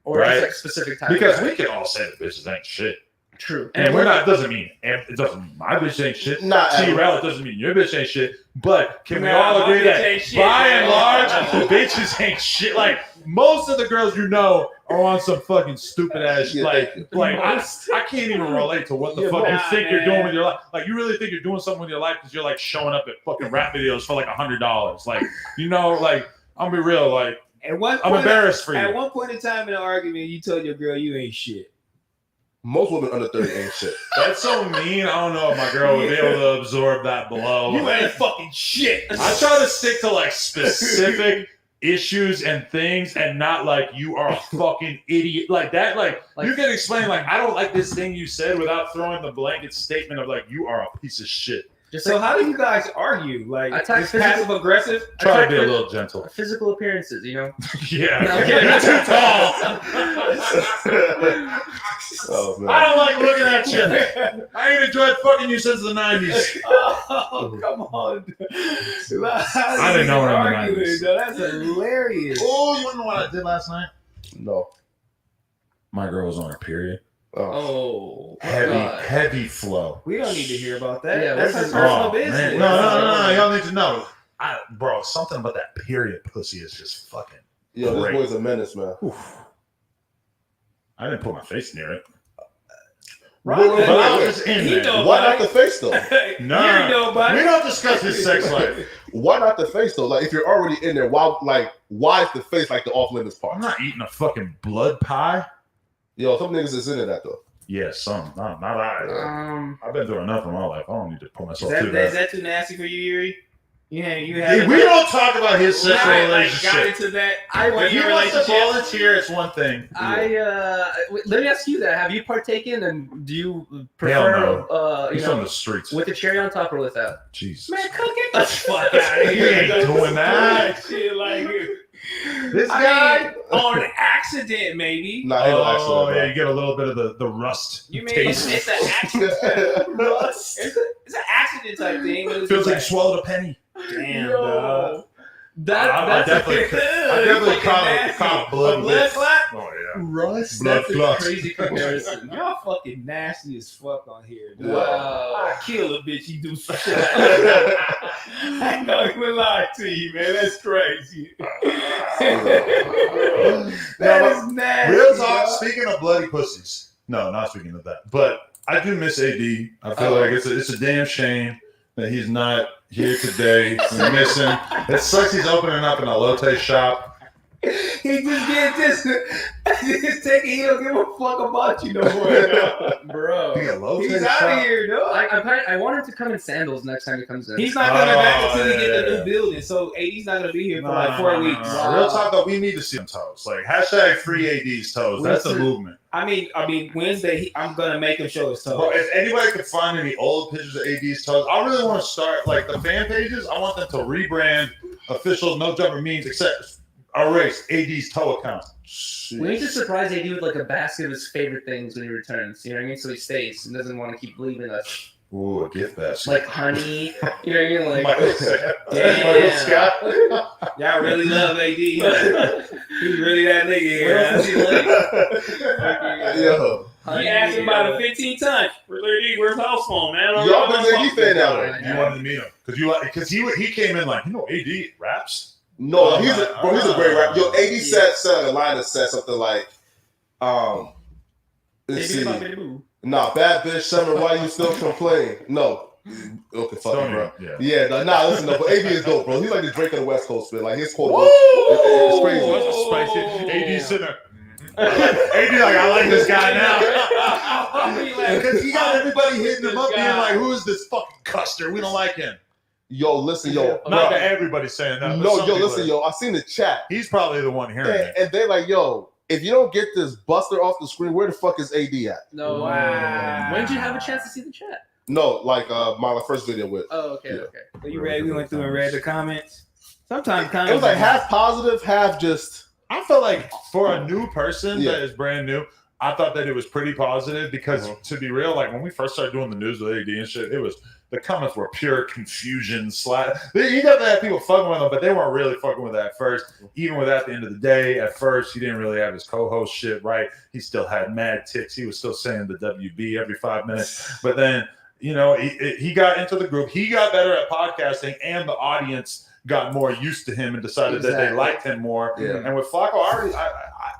Or Right. it's like specific time. Because we can all say that bitches ain't shit. True. And we're not, doesn't mean, it doesn't mean my bitch ain't shit. Not T-Rel, it doesn't mean your bitch ain't shit. But can we Nah, all my agree bitch that ain't shit, by and man. large, bitches ain't shit? Like, most of the girls you know are on some fucking stupid ass Yeah, like thank I can't even relate to what the Yeah, fuck you nah, think you're man. doing with your life. Like, you really think you're doing something with your life because you're like showing up at fucking rap videos for like $100. Like, you know, like, I'm be real, like, At one I'm point, embarrassed for At you. one point in time in an argument, you told your girl you ain't shit. Most women under 30 ain't shit. That's so mean. I don't know if my girl would be able to absorb that blow. You ain't fucking shit. I try to stick to like specific issues and things and not like you are a fucking idiot like that. Like you can explain like I don't like this thing you said without throwing the blanket statement of like you are a piece of shit. Just So like, how do you guys argue? Like, Attack is physical- passive aggressive? Try to be a little gentle. physical appearances, you know. Yeah. No, Okay, you're too tall. Oh, man. I don't like looking at you. I ain't enjoyed fucking you since the 90s. Oh, come on. I didn't know what I'm doing. That's hilarious. Oh, you want to know what I did last night? No. My girl was on her period. Oh. Oh, Heavy flow. We don't need to hear about that. Yeah, That's where's her this- personal Oh, business. man. No. Y'all need to know. Bro, something about that period pussy is just fucking. Yo, this Great. boy's a menace, man. Oof. I didn't put my face near it. Right. Wait, But I wait, was just in He there. know- Why not the face though? No, You know, buddy. we don't discuss his sex life. Why not the face though? Like if you're already in there, why is the face like the off limits I'm part? not eating a fucking blood pie. Yo, some niggas is into that though. Yeah, some. Not I. I've been through enough in my life. I don't need to put myself through Is that. that too nasty for you, Yuri? You We have don't talk about his sexual got relationship. into that. If he wants to volunteer, it's one thing. let me ask you that: have you partaken, and do you Hell prefer, no. you He's know, on the streets. with the cherry on top or without? Jesus. Man, come get the fuck out of He here. ain't doing that. Shit like This I guy. mean, on accident, maybe. Nah, ain't no accident, Oh, bro. yeah, you get a little bit of the rust You mean taste. it's an accident? Rust. It's an accident type thing. But it's Feels like you like, swallowed a penny. damn, Yo. dog. I That's definitely caught a blood blood whiff. clot. Oh yeah. Rust. Blood That's a clots. crazy comparison. Y'all fucking nasty as fuck on here, dog. Wow. I kill a bitch. You do some shit like that. I ain't gonna even lie to you, man. That's crazy. That is nasty. Real talk. dog. Speaking of bloody pussies, no, not speaking of that, but I do miss AD. I feel like it's a damn shame that he's not here today. We miss him. It sucks he's opening up in a Lotte shop. He just get just take it. He don't give a fuck about you no more. Bro. He a Lotte He's shop. out of here, dog. I want him to come in sandals next time he comes in. He's not coming back until Oh, he get the yeah. new building. So AD's not gonna be here for No, like 4 weeks. no. Real talk though, we need to see him toes. Like hashtag free AD's toes. That's the movement. I mean Wednesday I'm gonna make him show his toes. Bro, if anybody could find any old pictures of AD's toes, I really want to start like the fan pages. I want them to rebrand official No Jumper memes, except erase AD's toe account. We need to surprise AD with like a basket of his favorite things when he returns. You know what I mean? So he stays and doesn't want to keep leaving us. Ooh, a gift basket. Like honey. You know what I mean? Like Michael Scott. Damn. Scott. Y'all really love AD. Huh? He's really that nigga what here. else is he like? Yo, He asked him about it 15 times. Where's the house phone, man? y'all been AD fan now? You wanted to meet him because he came in like AD raps. No, he's a great rapper. Yo, AD said a line that said something like, let's see. Nah, bad bitch, summer, why you still complain? No. Okay, fuck it, bro. Yeah, listen, no, but AD is dope, bro. He's like the Drake of the West Coast, man. Like his quote, it's crazy. That's a spicy. AD sitting there. AD like, I like this guy now. Because he got everybody hitting him up being like, who is this fucking custer? We don't like him. Yo, listen, yo. Not bro. that everybody's saying that. but No, some yo, people listen, are. yo. I seen the chat. He's probably the one hearing it. And they're like, yo, if you don't get this buster off the screen, where the fuck is AD at? No. Wow. When did you have a chance to see the chat? No, like my first video with. Oh, okay, Yeah. okay. Are you ready? We went through and read the comments. Sometimes comments. It was like half positive, half just. I felt like for a new person Yeah. that is brand new, I thought that it was pretty positive because to be real, like when we first started doing the news with AD and shit, it was the comments were pure confusion. You definitely had people fucking with him, but they weren't really fucking with that at first. Even with that, at the end of the day, at first he didn't really have his co-host shit right. He still had mad ticks. He was still saying the WB every 5 minutes. But then, you know, he got into the group. He got better at podcasting, and the audience got more used to him and decided that they liked him more. Yeah. And with Flakko,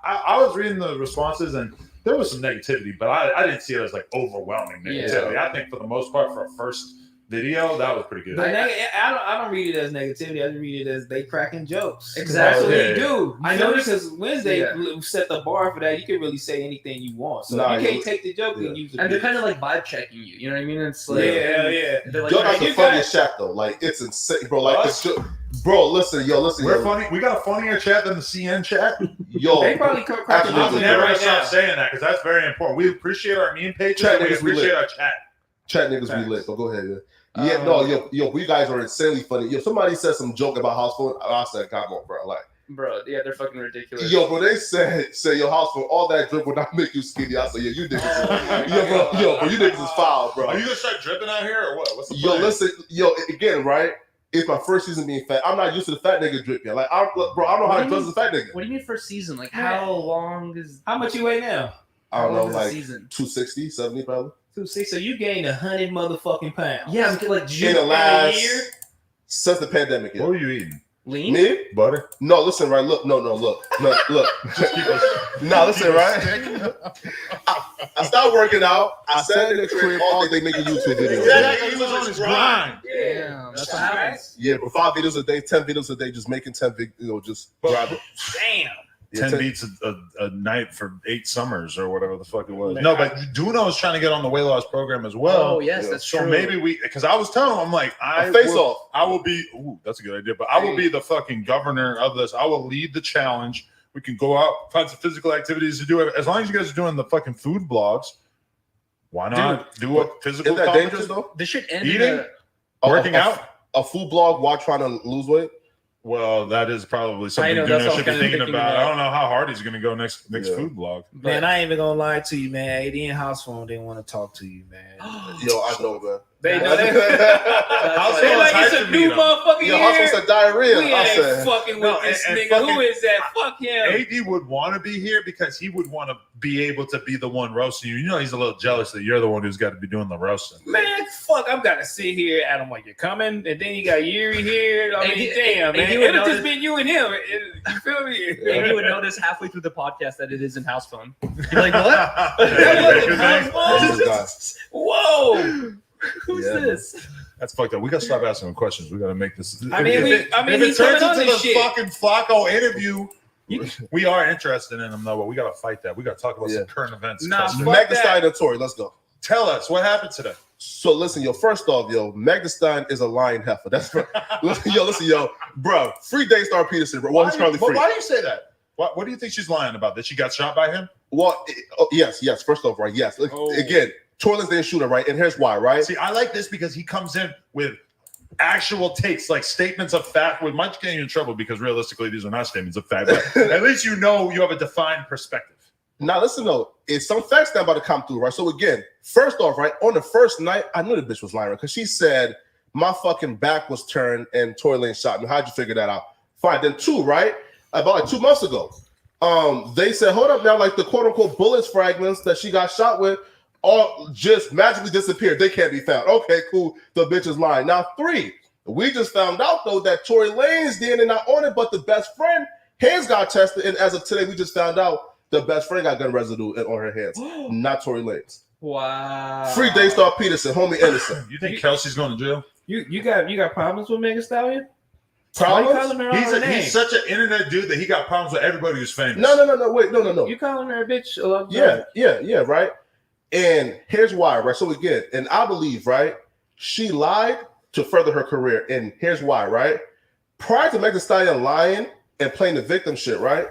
I was reading the responses and there was some negativity, but I didn't see it as like overwhelming negativity. I think for the most part, for a first video, that was pretty good. I don't read it as negativity. I just read it as they cracking jokes. Exactly. That's what Yeah. they do. I I know noticed- because Wednesday Yeah. set the bar for that. You can really say anything you want. So Nah, if you you- can't take the joke, yeah. then use it. And they're kind of like vibe checking you. You know what I mean? It's like yeah. They're like, Yo, got the you funniest chat though. Like it's insane, bro. Like Us? it's bro. Listen, We're funny. We got a funnier chat than the CN chat. yo. They probably cracking Absolutely. I'm jokes never right gonna stop now. saying that because that's very important. We appreciate our meme pages Chat and we niggas, we appreciate lit. our chat. Chat niggas Facts. be lit. So go ahead. Yeah. Yeah, no, yo, you guys are insanely funny. Yo, somebody said some joke about house phone. I said, come on, bro. Like, bro, yeah, they're fucking ridiculous. Yo, bro, they said your house phone, all that drip will not make you skinny. I said, yeah, you niggas, bro, you niggas is foul, bro. Are you gonna start dripping out here or what? What's the Yo, plan? listen, yo, again, right? It's my first season being fat. I'm not used to the fat nigga drip yet. Like, I don't know how to dress as a fat nigga. What do you mean first season? Like, how long is? How much you weigh now? I don't know, long is the like season? 260, 70 probably. 260. So you gained 100 motherfucking pounds. Yeah, I'm like In the last year? since the pandemic. Yeah. What were you eating? lean. Me? Butter? No, listen, right? Look. No, look. No, listen, right? I stopped working out. I sat in the crib all day making YouTube videos. Yeah, he was on his grind. Yeah, that's what happens. Yeah, for 5 videos a day, 10 videos a day, just making 10 just driving. Damn. Yeah, 10 beats a night for 8 summers or whatever the fuck it was. No, but Duno was trying to get on the weight loss program as well. Oh, yes, that's so true. maybe because I was telling him, I'm like, I will be, that's a good idea, but I will be the fucking governor of this. I will lead the challenge. We can go out, find some physical activities to do it. As long as you guys are doing the fucking food blogs, why not do a physical Isn't that dangerous though? This should end Eating? Working out? A food blog while trying to lose weight? Well, that is probably something know, that's Duno what should be I'm thinking thinking about. about. I don't know how hard he's going to go next Yeah. food blog. Man, I ain't even gonna lie to you, man. AD and House Phone didn't want to talk to you, man. Yo, I know, man. They know They House They Phone like was it's hyped a to new meet him. motherfucker Yo, here. House said diarrhea. We I ain't said, fucking No, with this and nigga. fucking- Who is that? Fuck him. AD would want to be here because he would want to be able to be the one roasting you. You know, he's a little jealous that you're the one who's got to be doing the roasting. Man, fuck, I've got to sit here at him like you're coming, and then you got Yuri here. I mean, damn, man. you would It'll just notice- been you and him. You feel me? And you would notice halfway through the podcast that it is in house phone. You're like, what? this is a guy. Whoa. Who's Yeah. this? That's fucked up. We got to stop asking him questions. We got to make this. I mean, if it he's turns coming on into this the shit. fucking Flakko interview, we are interested in him though. But we got to fight that. We got to talk about Yeah. some current events. Nah, Custer. fuck Meg Thee that. Stallion and Tory, let's go. Tell us what happened today. So listen, yo, first off, yo, Meg Thee Stallion is a lying heifer. That's listen, yo, bro, free Daystar Peterson, bro. Well, he's currently free. Why do you say that? What do you think she's lying about? That she got shot by him? Well, yes. First off, right, yes. Again, Tory Lanez didn't shoot her, right? And here's why, right? See, I like this because he comes in with actual takes, like statements of fact. With much getting you in trouble because realistically, these are not statements of fact. But at least you know you have a defined perspective. Now, listen though, it's some facts that about to come through, right? So again, first off, right, on the first night, I knew the bitch was lying because she said my fucking back was turned and Tory Lanez shot me. How'd you figure that out? Fine. Then 2, right? About like 2 months ago, they said, hold up now, like the quote unquote bullets fragments that she got shot with all just magically disappeared. They can't be found. Okay, cool. The bitch is lying. Now 3, we just found out though that Tory Lanez DNA not on it, but the best friend hands got tested, and as of today, we just found out the best friend got gun residue on her hands, not Tory Lanez. Wow. Free Daystar Peterson, homie innocent. You think Kelsey's going to jail? You got problems with Meg Thee Stallion? Why you Problems? calling her all her name? He's such an internet dude that he got problems with everybody who's famous. No, wait, no. You calling her a bitch? A lot? Yeah, right. And here's why, right? So again, and I believe, right, she lied to further her career, and here's why, right? Prior to Meg Thee Stallion lying and playing the victim shit, right?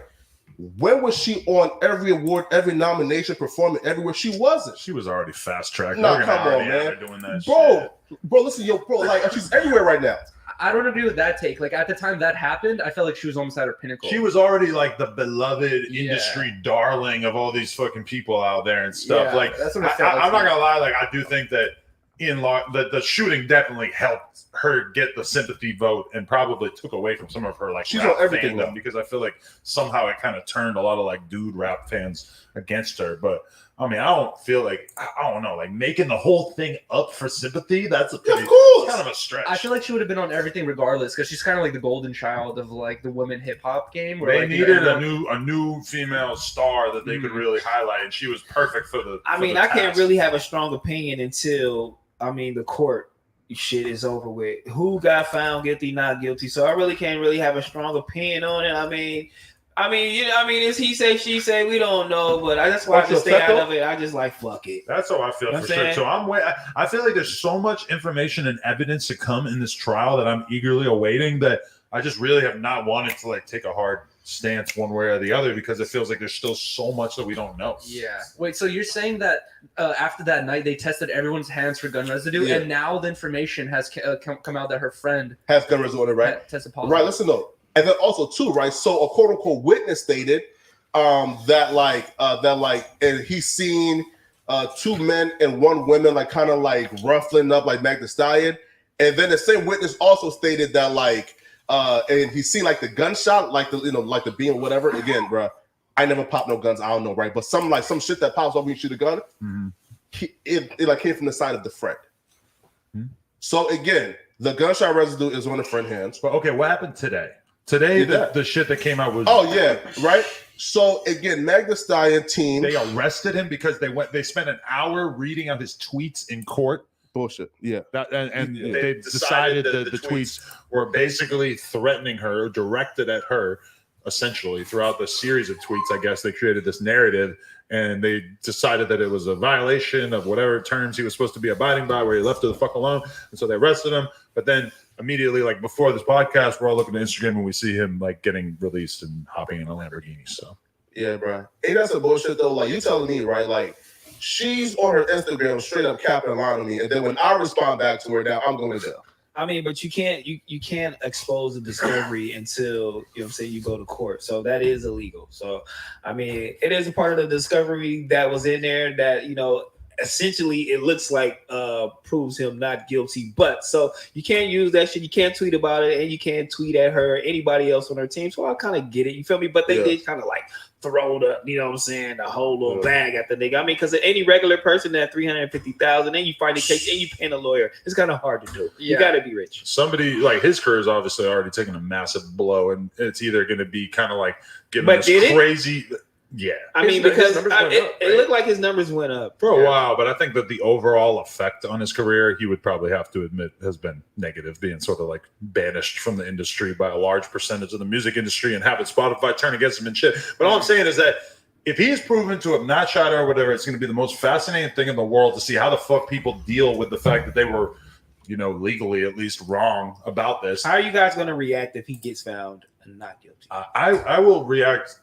When was she on every award, every nomination, performing everywhere? She wasn't. She was already fast tracked. Nah, come on, man. Doing that Bro, listen, yo, bro, like she's everywhere right now. I don't agree with that take. Like at the time that happened, I felt like she was almost at her pinnacle. She was already like the beloved Yeah. industry darling of all these fucking people out there and stuff. Yeah, like, that's what it felt like I'm to not me. gonna lie. Like, I do think that the shooting definitely helped her get the sympathy vote and probably took away from some of her like She's rap on everything fandom now. because I feel like somehow it kind of turned a lot of like dude rap fans against her. But I mean, I don't feel like I don't know, like making the whole thing up for sympathy. That's a pretty, Of course. kind of a stretch. I feel like she would have been on everything regardless because she's kind of like the golden child of like the women hip hop game. Where, They like, needed everyone- a new female star that they could really highlight, and she was perfect for the. I for mean, the I can't task. really have a strong opinion until the court shit is over with. Who got found guilty, not guilty? So I really can't really have a strong opinion on it. I mean, it's he say, she say. We don't know, but that's why I just stay out of it. I just like fuck it. That's how I feel You know for what I'm sure. saying? So I feel like there's so much information and evidence to come in this trial that I'm eagerly awaiting that I just really have not wanted to like take a hard stance one way or the other because it feels like there's still so much that we don't know. Yeah. Wait, so you're saying that after that night they tested everyone's hands for gun residue, and now the information has come out that her friend has gun residue on it, right? Tested positive. Right. Listen though, and then also too, right? So a quote unquote witness stated and he's seen 2 men and 1 woman like kind of like ruffling up like Meg Thee Stallion, and then the same witness also stated that like and he's seen like the gunshot, like the like the beam or whatever. Again, bro, I never popped no guns. I don't know, right? But some shit that pops up when you shoot a gun, it like came from the side of the friend. So again, the gunshot residue is on the friend hands. But okay, what happened today? Today, the shit that came out was right. So again, Meg Thee Stallion team, they arrested him because they spent an hour reading of his tweets in court. Bullshit. Yeah. They decided that the tweets were basically threatening her, directed at her, essentially throughout the series of tweets. I guess they created this narrative, and they decided that it was a violation of whatever terms he was supposed to be abiding by, where he left her the fuck alone, and so they arrested him. But then immediately, like before this podcast, we're all looking at Instagram and we see him like getting released and hopping in a Lamborghini. So yeah, bro. Ain't that some bullshit though? Like you telling me, right? Like she's on her Instagram straight up capping and lying to me, and then when I respond back to her, now I'm going to jail. I mean, but you can't expose the discovery until you go to court. So that is illegal. So I mean, it is a part of the discovery that was in there that essentially it looks like proves him not guilty. But so you can't use that shit. You can't tweet about it, and you can't tweet at her, anybody else on her team. So I kind of get it. You feel me? But they did kind of like throw the whole little bag at the nigga. I mean, because any regular person at $350,000, then you find a case and you paying a lawyer, it's kind of hard to do. You got to be rich. Somebody like his career is obviously already taking a massive blow, and it's either going to be kind of like giving this crazy. Yeah, I mean, because it looked like his numbers went up for a while, but I think that the overall effect on his career, he would probably have to admit, has been negative, being sort of like banished from the industry by a large percentage of the music industry and having Spotify turn against him and shit. But all I'm saying is that if he is proven to have not shot her or whatever, it's going to be the most fascinating thing in the world to see how the fuck people deal with the fact that they were, legally at least wrong about this. How are you guys going to react if he gets found not guilty? I will react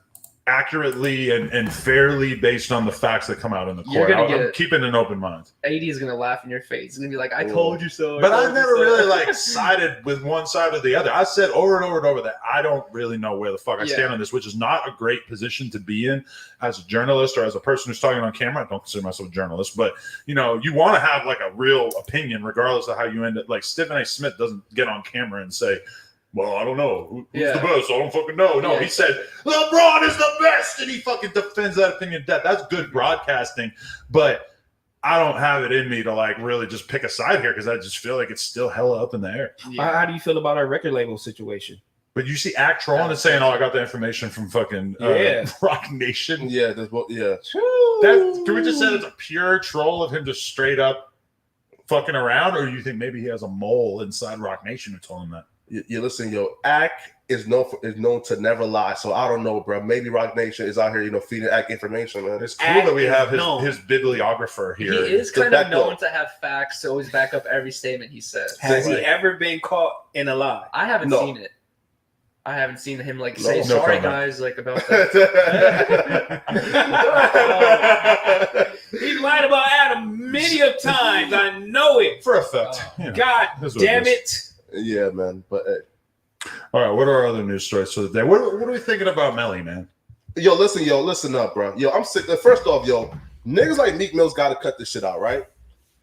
accurately and fairly based on the facts that come out in the court. I'm keeping an open mind. 80 is gonna laugh in your face. He's gonna be like, "I told you so." But I never really like sided with one side or the other. I said over and over and over that I don't really know where the fuck I stand on this, which is not a great position to be in as a journalist or as a person who's talking on camera. I don't consider myself a journalist, but you want to have like a real opinion regardless of how you end up. Like Stephen A. Smith doesn't get on camera and say, well, I don't know. Who's the best? I don't fucking know. No, he said, LeBron is the best, and he fucking defends that opinion to death. That's good broadcasting, but I don't have it in me to like really just pick a side here because I just feel like it's still hella up in the air. Yeah. How do you feel about our record label situation? But you see Act trolling and saying, I got the information from fucking Rock Nation. Yeah, that's what. Yeah. Can we just say it's a pure troll of him just straight up fucking around, or do you think maybe he has a mole inside Rock Nation who told him that? You listen, Act is known to never lie. So I don't know, bro. Maybe Rock Nation is out here, feeding Act information, man. It's cool that we have his bibliographer here. He is kind of known to have facts to always back up every statement he says. Has he ever been caught in a lie? I haven't seen it. I haven't seen him say sorry, guys, like about that. He lied about Adam many of times. I know it for effect. God damn it. Yeah, man. But all right, what are our other news stories for the day? What are we thinking about Melly, man? Listen up, bro. I'm sick. First off, niggas like Meek Mill's got to cut this shit out, right?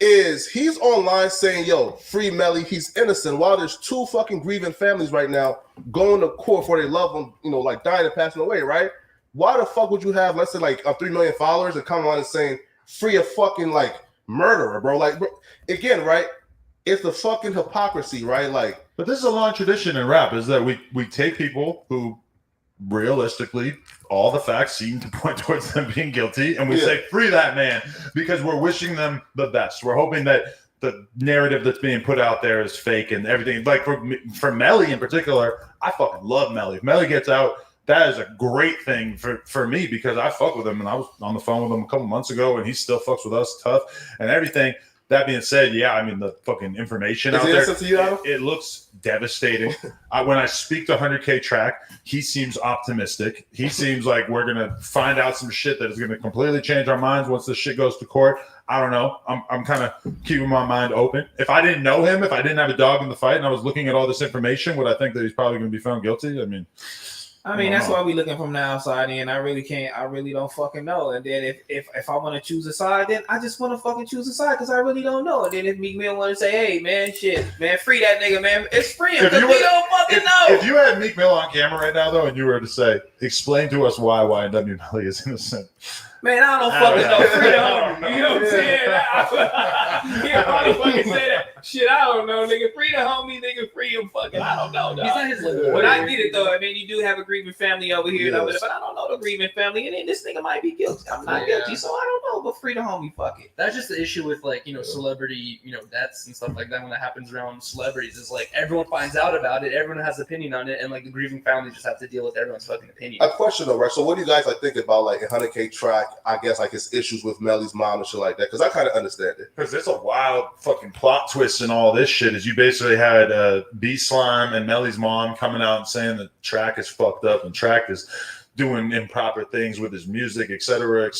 He's online saying, free Melly, he's innocent, while there's 2 fucking grieving families right now going to court for their loved one, like dying and passing away, right? Why the fuck would you have, let's say, like 3 million followers and come on and saying free a fucking like murderer, bro? Like, bro, again, right? It's the fucking hypocrisy, right? Like, but this is a long tradition in rap, is that we take people who realistically all the facts seem to point towards them being guilty, and we say free that man because we're wishing them the best. We're hoping that the narrative that's being put out there is fake and everything. Like for Melly in particular, I fucking love Melly. If Melly gets out, that is a great thing for me because I fuck with him, and I was on the phone with him a couple months ago, and he still fucks with us tough and everything. That being said, yeah, I mean the fucking information out there, it looks devastating. When I speak to 100K Track, he seems optimistic. He seems like we're gonna find out some shit that is gonna completely change our minds once this shit goes to court. I don't know. I'm kind of keeping my mind open. If I didn't know him, if I didn't have a dog in the fight, and I was looking at all this information, would I think that he's probably going to be found guilty? I mean, that's why we looking from the outside in. I really don't fucking know. And then if I want to choose a side, then I just want to fucking choose a side because I really don't know. And then if Meek Mill want to say, hey man, shit, man, free that nigga, man, it's free him because we don't fucking know. If you had Meek Mill on camera right now though, and you were to say, explain to us why YNW Melly is innocent. Man, I don't fucking know. Free the homie. You know what I'm saying? I don't fucking say that. Shit, I don't know, nigga. Free the homie, nigga. Free him, fucking. I don't know, dog. He's not his lawyer. But I get it, though. I mean, you do have a grieving family over here, but I don't know the grieving family. And then this nigga might be guilty. I'm not guilty, so I don't know. But free the homie, fuck it. That's just the issue with, like, you know, celebrity, you know, deaths and stuff like that when that happens around celebrities. Is like everyone finds out about it, everyone has an opinion on it, and like the grieving family just have to deal with everyone's fucking opinion. A question though, right? So what do you guys like think about like 100K Track? I guess like his issues with Melly's mom and shit like that, because I kind of understand it. Because there's a wild fucking plot twist in all this shit. Is you basically had B Slime and Melly's mom coming out and saying that Track is fucked up and Track is doing improper things with his music, et cetera,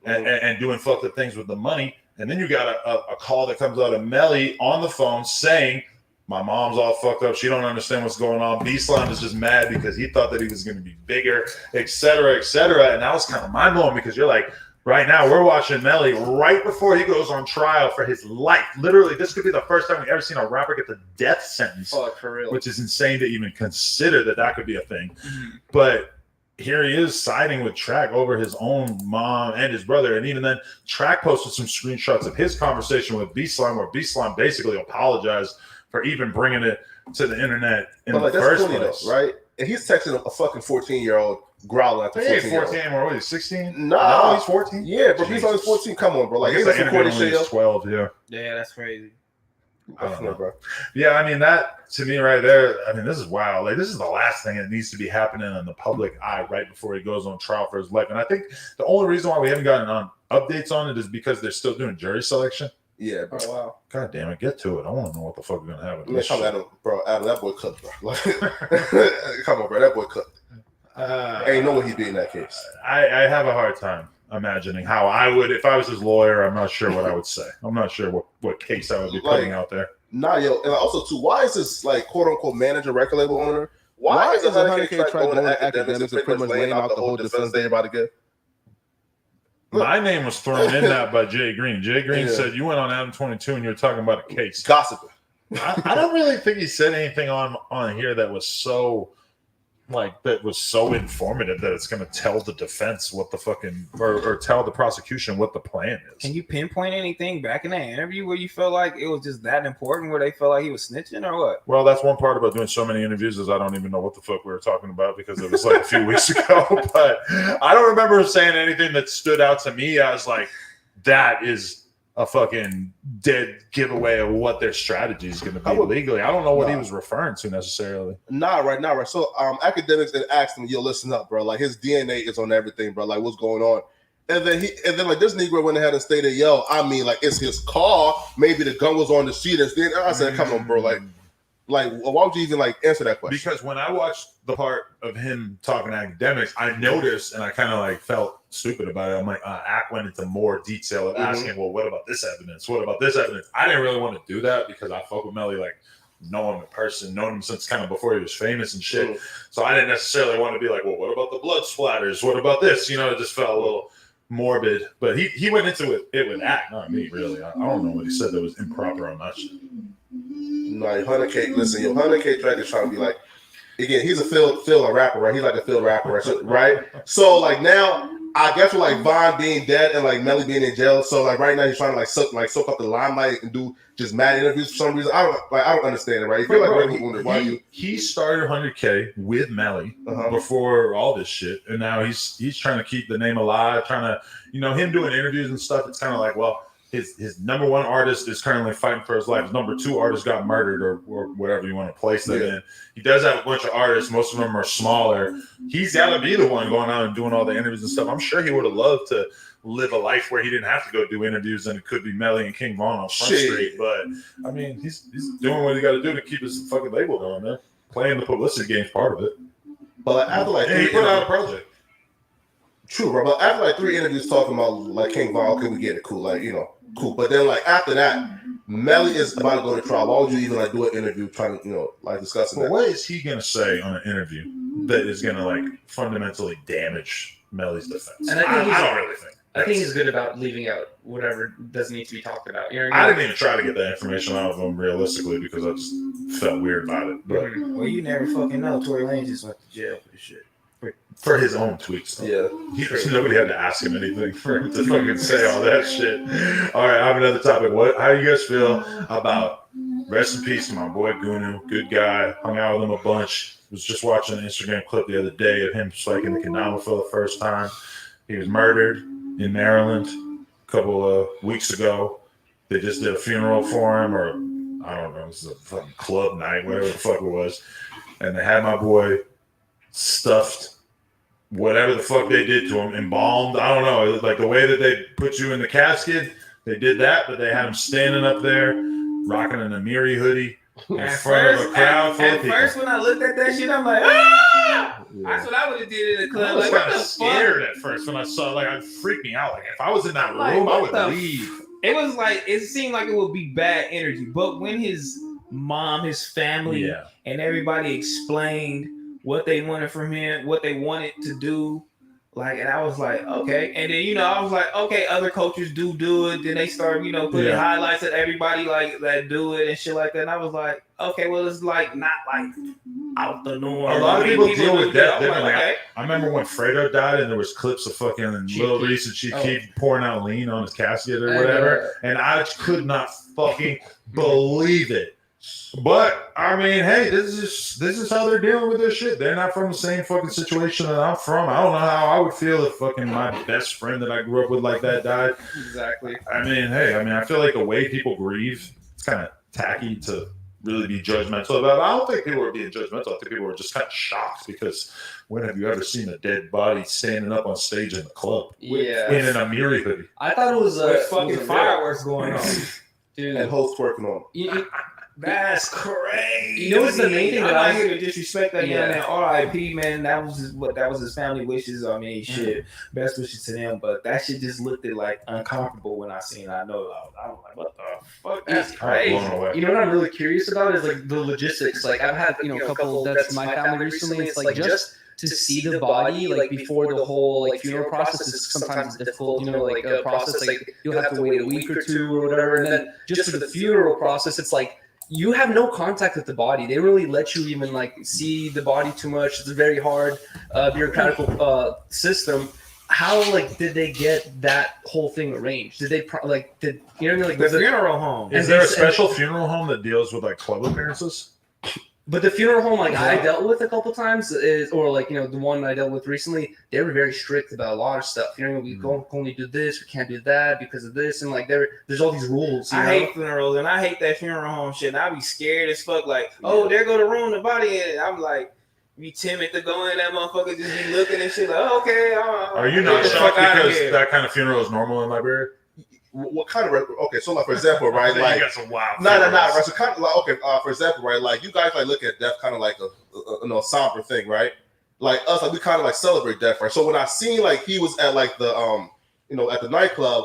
and doing fucked up things with the money. And then you got a call that comes out of Melly on the phone saying, my mom's all fucked up. She don't understand what's going on. B Slime is just mad because he thought that he was going to be bigger, et cetera, et cetera. And that was kind of mind blowing because you're like, right now, we're watching Melly right before he goes on trial for his life. Literally, this could be the first time we've ever seen a rapper get the death sentence. Fuck, for real. Which is insane to even consider that could be a thing. Mm-hmm. But here he is siding with Track over his own mom and his brother. And even then, Track posted some screenshots of his conversation with B Slime, where B Slime basically apologized for even bringing it to the internet in the first place. Though, right? And he's texting a fucking 14-year-old growling at the 14-year-old. 14 or what, he's 16? Nah. No, he's 14? Yeah, but he's only 14. Come on, bro. Like, he's recording shit. He's 12, yeah. Yeah, that's crazy. I don't know, bro. Yeah, I mean, that, to me right there, I mean, this is wild. Like, this is the last thing that needs to be happening in the public eye right before he goes on trial for his life. And I think the only reason why we haven't gotten on updates on it is because they're still doing jury selection. Yeah, bro. Oh, wow. God damn it, get to it. I want to know what the fuck is going to happen. Man, come on, Adam, that boy cooked, bro. Like, come on, bro. That boy cooked. Ain't know what he'd be in that case. I have a hard time imagining how I would, if I was his lawyer, I'm not sure what I would say. I'm not sure what case I would be putting out there. Nah, yo, and also too, why is this like quote unquote manager, record label owner? Why is 100K Track going to academics and pretty much laying out the whole defense they about to get? My name was thrown in that by Jay Green. Jay Green said you went on Adam 22 and you were talking about a case. Gossiping. I don't really think he said anything on here that was so informative that it's going to tell the defense what the fucking or tell the prosecution what the plan is. Can you pinpoint anything back in that interview where you felt like it was just that important, where they felt like he was snitching or what? Well, that's one part about doing so many interviews is I don't even know what the fuck we were talking about because it was like a few weeks ago. But I don't remember him saying anything that stood out to me. I was like, that is a fucking dead giveaway of what their strategy is going to be legally. I don't know what he was referring to necessarily. Right. So academics and asked him, yo, listen up, bro. Like his DNA is on everything, bro. Like what's going on? And then like this Negro went ahead and stated, yo, I mean, like it's his car. Maybe the gun was on the seat. And I said, come on, bro. Like, why would you even like answer that question? Because when I watched the part of him talking to academics, I noticed and I kind of like felt stupid about it. I'm like, Ack went into more detail of asking, well, what about this evidence? What about this evidence? I didn't really want to do that because I fuck with Melly, like, know him in person, known him since kind of before he was famous and shit. So I didn't necessarily want to be like, well, what about the blood splatters? What about this? You know, it just felt a little morbid. But he went into it with Ack, not me, really. I don't know what he said that was improper on that shit. No, 100K. Listen, your 100K Track is trying to be like, again, he's a field rapper, right? He's like a field rapper, right? So like now, I guess with like Von being dead and like Melly being in jail, so like right now he's trying to soak up the limelight and do just mad interviews for some reason. I don't understand it, right? You feel like he started 100K with Melly before all this shit, and now he's trying to keep the name alive, trying to him doing interviews and stuff. It's kind of like, well, his number one artist is currently fighting for his life. His number two artist got murdered or whatever you want to place that in. He does have a bunch of artists. Most of them are smaller. He's got to be the one going out and doing all the interviews and stuff. I'm sure he would have loved to live a life where he didn't have to go do interviews, and it could be Melly and King Von on Front Street. But I mean, he's doing what he got to do to keep his fucking label going, man. Playing the publicity game's part of it. But like, after like, and he put out a project. True, bro. But after like 3 interviews talking about like King Von, okay, we get it, cool, like cool. But then like after that, Melly is about to go to trial. Why would you even like do an interview trying to like discussing that? What is he gonna say on an interview that is gonna like fundamentally damage Melly's defense? And I don't really think. I think he's good about leaving out whatever doesn't need to be talked about. You know what I I mean? didn't even try to get that information out of him realistically because I just felt weird about it. But Well, you never fucking know. Tory Lanez just went to jail for this shit. for his own tweets, though. Yeah. Nobody had to ask him anything for him to fucking say all that shit. All right, I have another topic. How do you guys feel about rest in peace to my boy Gunu? Good guy. Hung out with him a bunch. Was just watching an Instagram clip the other day of him spiking the Kendama for the first time. He was murdered in Maryland a couple of weeks ago. They just did a funeral for him, or I don't know, this is a fucking club night, whatever the fuck it was. And they had my boy stuffed, whatever the fuck they did to him, embalmed. I don't know. It was like the way that they put you in the casket, they did that, but they had him standing up there, rocking an Amiri hoodie in front of a crowd full of people. At first, when I looked at that shit, I'm like, ah! That's what I would have did in the club. I was Like, kind of scared at first when I saw, like, it freaked me out. Like, if I was in that room, I would leave. It was like, it seemed like it would be bad energy. But when his mom, his family, and everybody explained what they wanted from him, what they wanted to do, like, and I was like, okay. And then, I was like, okay, other coaches do it. Then they start, putting highlights of everybody like that do it and shit like that. And I was like, okay, well, it's like not like out the norm. A lot of people deal with death differently. Like, okay. I remember when Fredo died and there was clips of fucking Lil Reese and Chief Keef pouring out lean on his casket or whatever. And I could not fucking believe it. But I mean, hey, this is how they're dealing with this shit. They're not from the same fucking situation that I'm from. I don't know how I would feel if fucking my best friend that I grew up with like that died. Exactly. I mean, hey, I feel like the way people grieve, it's kind of tacky to really be judgmental about it. I don't think people are being judgmental. I think people are just kind of shocked because when have you ever seen a dead body standing up on stage in the club? In an Amiri hoodie? I thought it was fucking fireworks going on. Dude. And hosts working on it. That's crazy. You know what's the main thing? I'm not here to disrespect that young man. R.I.P. Man, that was his family wishes. I mean, shit, best wishes to them. But that shit just looked like uncomfortable when I seen it. I know. I was like, what the fuck? That's crazy. You know what I'm really curious about is like the logistics. Like I've had a couple of deaths in my family recently. It's like just to see the body like before the whole like funeral process is sometimes difficult. Like a process like you'll have to wait a week or two or whatever, and then just for the funeral process, it's like you have no contact with the body. They really let you even like see the body too much. It's a very hard bureaucratic system. How did they get that whole thing arranged? Did they the funeral home? Is there a special funeral home that deals with like club appearances? But the funeral home, I dealt with a couple times, the one I dealt with recently, they were very strict about a lot of stuff. We can only do this, we can't do that because of this, and there's all these rules. I hate funerals, and I hate that funeral home shit. And I be scared as fuck. Like, there go the room, the body in it. I'm like, be timid to go in that motherfucker, just be looking and shit. Like, okay, are you not shocked because that kind of funeral is normal in Liberia? What kind of so like for example, right? Like, you got some wild. Right. So kind of like for example, right? Like you guys look at death kind of like a somber thing, right? Like us, we kind of celebrate death, right? So when I seen he was at the at the nightclub,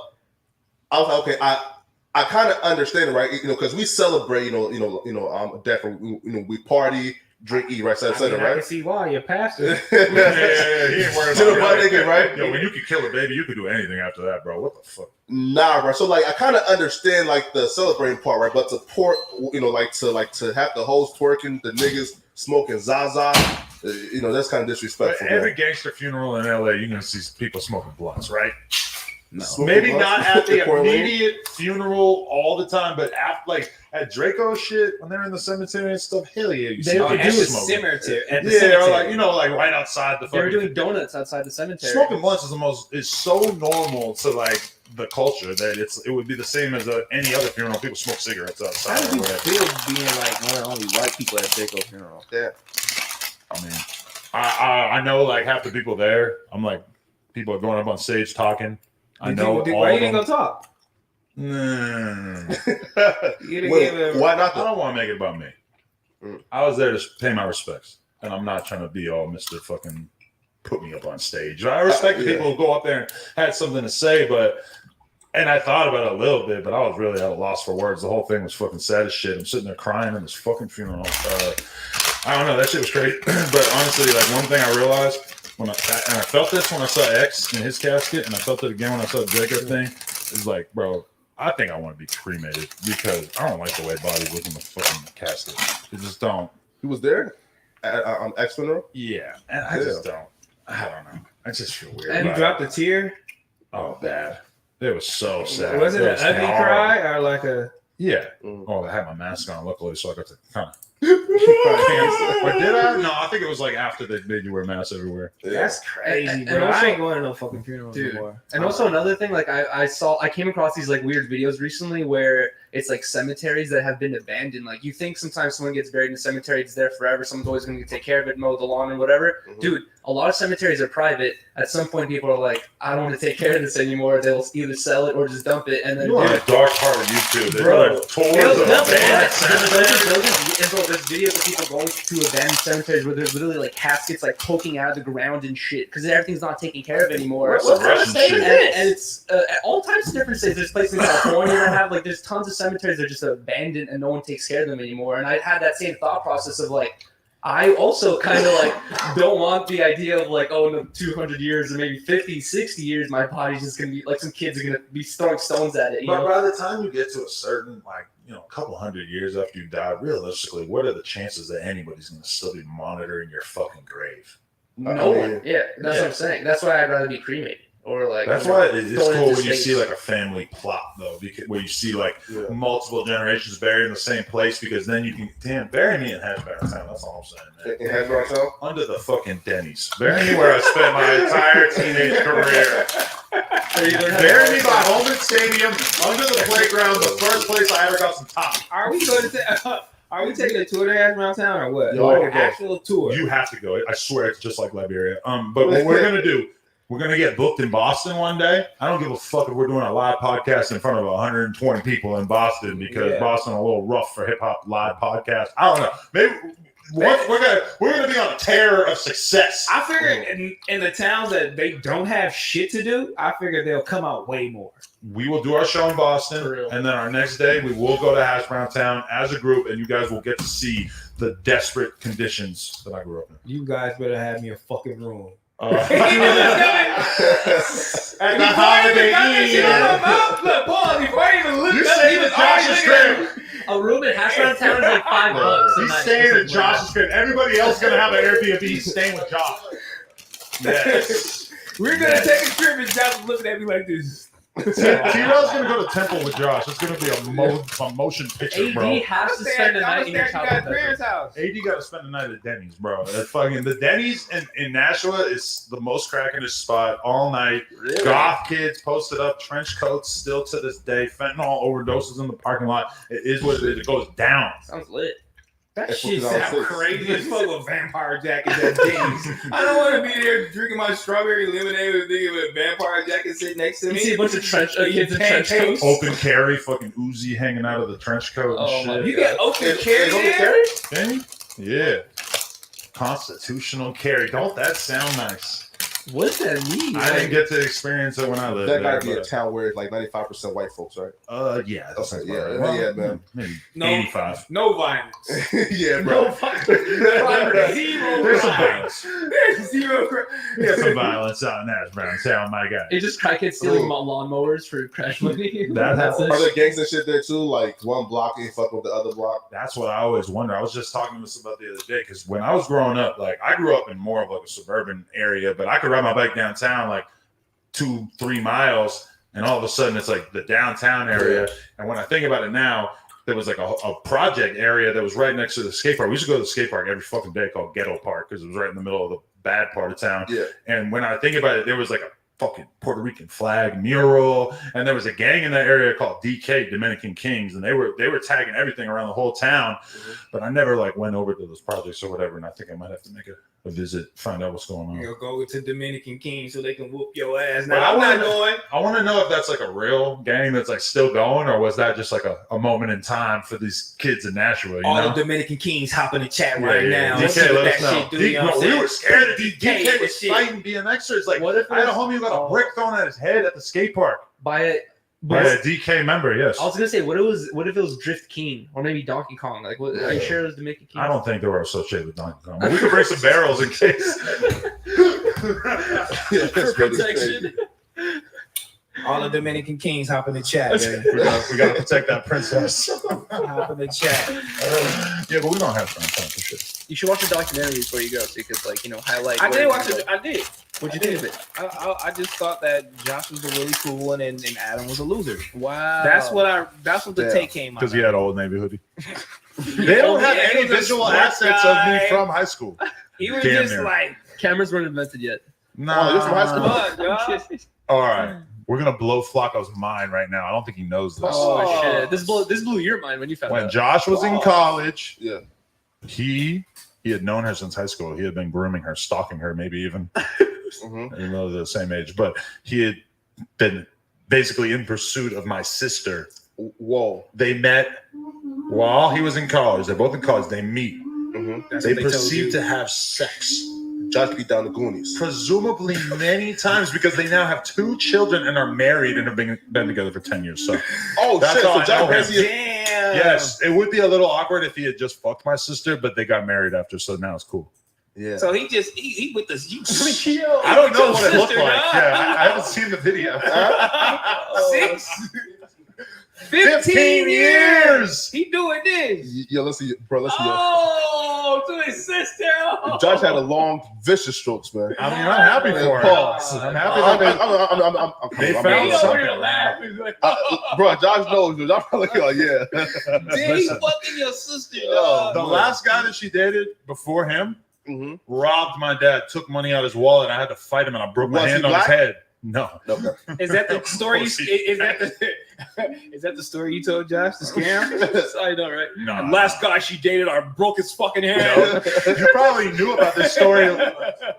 I was like, okay, I kind of understand it, right? Because we celebrate, death, we party, drink, eat, right, etc. Right? I can see why you're pastor. He ain't worried about it, right? Yo, when you can kill a baby, you can do anything after that, bro. What the fuck? Nah, bro. So I kind of understand the celebrating part, right? But to to have the hoes twerking, the niggas smoking Zaza, that's kind of disrespectful. But every gangster funeral in LA, you're gonna see people smoking blunts, right? No. Maybe not at the immediate funeral all the time, but at Draco shit when they're in the cemetery and stuff. Hell yeah, you see at the cemetery. At the cemetery. Or right outside the. They were doing donuts outside the cemetery. Smoking blunts is so normal to the culture that it would be the same as any other funeral. People smoke cigarettes outside. How do you feel being one of the only white people at Draco's funeral? Yeah, I mean, I know half the people there. I'm like, people are going up on stage talking. I know all Why you of didn't them. go talk? Nah. Why not? I don't want to make it about me. I was there to pay my respects, and I'm not trying to be all Mr. fucking put me up on stage. I respect the people who go up there and had something to say, and I thought about it a little bit, but I was really at a loss for words. The whole thing was fucking sad as shit. I'm sitting there crying in this fucking funeral. I don't know, that shit was crazy. But honestly, like one thing I realized and I felt this when I saw X in his casket, and I felt it again when I saw the Jacob thing, is like, bro, I think I want to be cremated because I don't like the way bodies look in the fucking casket. I just don't. He was there on X funeral? Yeah, and I just don't. I don't know. I just feel weird. And you dropped a tear? Oh, bad. It was so sad. Was it an ugly cry or like a... Yeah. Oh, I had my mask on, luckily, so I got to kind of... But did I? No, I think it was like after they made you wear masks everywhere. That's crazy, And bro. also, I ain't going to no fucking funerals anymore. And also another thing, like I came across these like weird videos recently where it's like cemeteries that have been abandoned. Like you think sometimes someone gets buried in a cemetery, it's there forever. Someone's always going to take care of it, mow the lawn or whatever. Mm-hmm. Dude, a lot of cemeteries are private. At some point, people are like, I don't want to take care of this anymore. They'll either sell it or just dump it. And then You're on a dark part of YouTube. They're Bro, like tours of abandoned cemeteries. There's videos of people going to abandoned cemeteries where there's literally like caskets like poking out of the ground and shit because everything's not taken care of anymore. What kind of state is this? And it's at all types of different states. There's places in California that have like there's tons of cemeteries that are just abandoned and no one takes care of them anymore. And I had that same thought process of like, I also kind of like don't want the idea of like, oh, in 200 years or maybe 50, 60 years, my body's just going to be like some kids are going to be throwing stones at it. You But know? by the time you get to a certain, like, you know, a couple hundred years after you die, realistically, what are the chances that anybody's going to still be monitoring your fucking grave? No one. Yeah, that's what I'm saying. That's why I'd rather be cremated. Or like That's why it's cool when you see like a family plot though, because where you see like multiple generations buried in the same place, because then you can bury me in Hashbound Town. That's all I'm saying, man. In Hashbound Town? Under the fucking Denny's. Bury me where I spent my entire teenage career. Bury me by Holman Stadium, under the playground, the first place I ever got some top. Are we going to... Are we taking a tour to Hashbound Town or what? Yo, Like I an can go. actual tour? You have to go. I swear it's just like Liberia. But what we're gonna do, we're gonna get booked in Boston one day. I don't give a fuck if we're doing a live podcast in front of 120 people in Boston, because Boston a little rough for hip hop live podcast. I don't know. Maybe we're gonna be on a tear of success. I figure in the towns that they don't have shit to do, I figure they'll come out way more. We will do our show in Boston, and then our next day we will go to Hashbound Town as a group, and you guys will get to see the desperate conditions that I grew up in. You guys better have me a fucking room. At the Holiday Inn. Look, Paul, before I even looked You up, staying he was in Josh's already crib. A room in Hashbound Town is like $5. He's staying in Josh's crib. Everybody else is gonna have an Airbnb. He's staying with Josh. Yes. We're gonna take a trip, and Josh is looking at me like this. T-Rell's gonna go to Temple with Josh. It's gonna be a motion picture, bro. AD has to spend the night in your childhood parents' house. AD got to spend the night at Denny's, bro. The Denny's in Nashua is the most crackinest spot all night. Really? Goth kids posted up, trench coats still to this day. Fentanyl overdoses in the parking lot. It is what it is. It goes down. Sounds lit. That That's shit what I sounds was crazy as fuck with vampire jackets at Denny's. I don't want to be there drinking my strawberry lemonade with a vampire jacket sitting next to You me. see a bunch of kids in trench coats. Open carry, fucking Uzi hanging out of the trench coat and Oh my shit. You get open carry Open there? carry? Denny? Yeah. Constitutional carry. Don't that sound nice? What does that mean? I didn't get to experience it when I lived That there. gotta be a but, town where it's like 95% white folks, right? yeah. that Okay, sounds yeah, about right. Well, yeah, man. Maybe No. 85. No violence. Yeah, bro. Zero There's some crime. violence. There's zero crime. There's some violence out in Hashbound Town, my guy. It's just crackheads stealing lawnmowers for crash money. That happens. Are there gangs and shit there too? Like one block ain't fucking with the other block? That's what I always wonder. I was just talking to this about the other day, because when I was growing up, like I grew up in more of like a suburban area, but I could ride my bike downtown like 2-3 miles, and all of a sudden it's like the downtown area. And when I think about it now, there was like a project area that was right next to the skate park. We used to go to the skate park every fucking day called Ghetto Park, because it was right in the middle of the bad part of town. Yeah. And when I think about it, there was like a fucking Puerto Rican flag mural, and there was a gang in that area called DK, Dominican Kings, and they were tagging everything around the whole town. But I never like went over to those projects or whatever, and I think I might have to make a visit, find out what's going on. You'll go to Dominican King so they can whoop your ass. But Now I'm not going. I want to know if that's like a real gang that's like still going, or was that just like a moment in time for these kids in Nashua? You All know? the Dominican Kings hop in the chat Yeah, right yeah. now. DK, Let's see what let that us know. shit do, you know what I'm We saying? were scared of DK. DK was shit. fighting BMXers. Like, What if I had a it was- homie who got a brick thrown at his head at the skate park By it. by a DK member. Yes. I was gonna say, what if it was Drift King or maybe Donkey Kong? Like, what, are you sure it was Dominican King? I don't think they were associated with Donkey Kong. But we could bring some barrels in case. For protection. All the Dominican Kings hop in the chat. Man. we gotta protect that princess. Hop in the chat. Yeah, but we don't have time for shit. You should watch the documentary before you go, so you could highlight. I where did you watch go. it. I did. What'd you think of it? I just thought that Josh was a really cool one and Adam was a loser. Wow. That's what the take came out. Because he had an Old Navy hoodie. They don't have any he was a visual smart assets of me guy. from high school. He was Damn just near. like, Cameras weren't invented yet. Nah. Oh, this is high school? "Fuck, y'all." All right. We're gonna blow Flacco's mind right now. I don't think he knows this. Oh, shit! This blew your mind when you found When out. Josh was in college, Yeah. he had known her since high school. He had been grooming her, stalking her, maybe even. Mhm. Even though they're the same age, but he had been basically in pursuit of my sister. Whoa. They met while he was in college. They're both in college. They meet. Mm-hmm. That's They what told proceed you. to have sex. Josh beat down the Goonies. Presumably many times because they now have 2 children and are married and have been together for 10 years. So Oh That's shit! all So I Josh know has him. Damn. yes, it would be a little awkward if he had just fucked my sister, but they got married after, so now it's cool. Yeah. So he with this. You I don't know what it looked sister, like. huh? Yeah, I haven't seen the video. 15 years. He doing this. Yo, let's see, bro. Let's see. Oh, to his sister. Josh had a long, vicious strokes, man. I mean, I'm happy for him. Pause. I'm happy that They found He something. over here laughing. Like, bro. Josh knows. Josh probably like, yeah. damn, he fucking your sister. Oh, The dog. last guy that she dated before him Mm-hmm. robbed my dad, took money out of his wallet. I had to fight him, and I broke my Was he hand on his black? head. No. Okay. Is that the story? Is that the story you told Josh? The scam? I know, right? No. Last guy she dated, I broke his fucking hand. You probably knew about this story.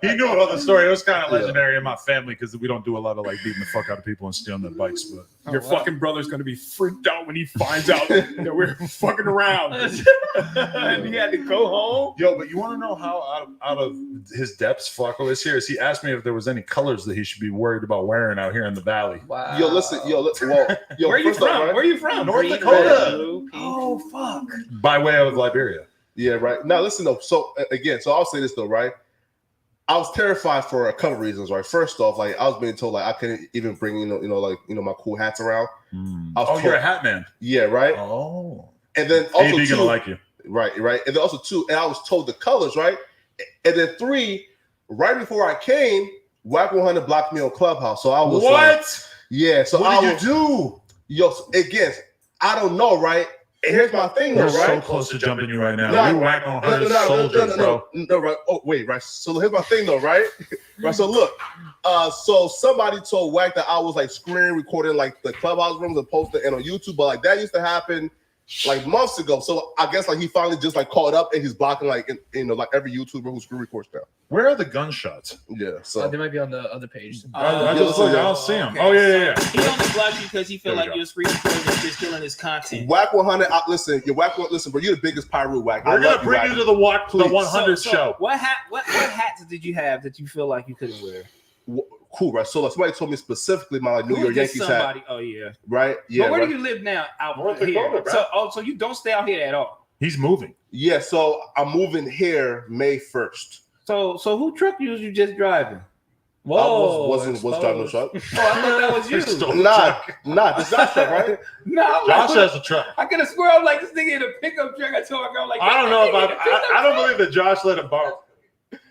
He knew about the story. It was kind of Yeah. legendary in my family because we don't do a lot of like beating the fuck out of people and stealing their bikes. But Your fucking brother's gonna be freaked out when he finds out that we're fucking around. And he had to go home. yo, but you want to know how out of his depths Flacco is here? Is he asked me if there was any colors that he should be worried about wearing out here in the valley. Wow. Yo, listen. Yo, Where are you first off, from? right? Where are you from? North Green, Dakota. red, blue, pink. Oh fuck. By way of Liberia. Yeah, right. Now listen though. So again, so I'll say this though, right? I was terrified for a couple reasons, right? First off, like I was being told like I couldn't even bring my cool hats around. I was Oh, told- you're a hat man. Yeah, right. Oh. And then also AB gonna two, like you. right, and then also 2, and I was told the colors, right? And then 3, right before I came, Whack 100 blocked me on Clubhouse. So I was like, yeah. So What I did was, you do? yo, so again, I don't know, right? And here's my thing, though, We're so right? close to jumping you right now. No, we whack on her soldiers, bro. No, right. Oh, wait, right. So here's my thing, though, right? Right. So look, so somebody told Wack that I was like screen recording like the Clubhouse rooms and posting it on YouTube, but like that used to happen like months ago. So I guess like he finally just like caught up and he's blocking like like every YouTuber who screen records now. Where are the gunshots? Yeah. So They might be on the other page. I just listen, look, I don't see them. okay. Oh yeah. He only blocked you because he feel There we like go. you're screen recording and just stealing his content. Whack 100. Listen, listen, bro. You're the biggest pirate Whack. We're gonna bring you to the the Please. 100 So, show. What hats did you have that you feel like you couldn't wear? Cool, right? So like, somebody told me specifically my like, New Who York is this Yankees hat, somebody? Oh yeah. right? Yeah, But where right? do you live now? Out North here. Dakota, bro. So you don't stay out here at all. He's moving. Yeah. So I'm moving here May 1st. So who truck was you just driving? I wasn't driving the truck. Oh, I thought that was you. Stole- Nah, this not truck, right? No, I'm Josh like, has a truck. I could have swear I'm like this nigga in a pickup truck. I told my girl like I don't know if "That nigga in a pickup I don't truck." believe that Josh let him borrow.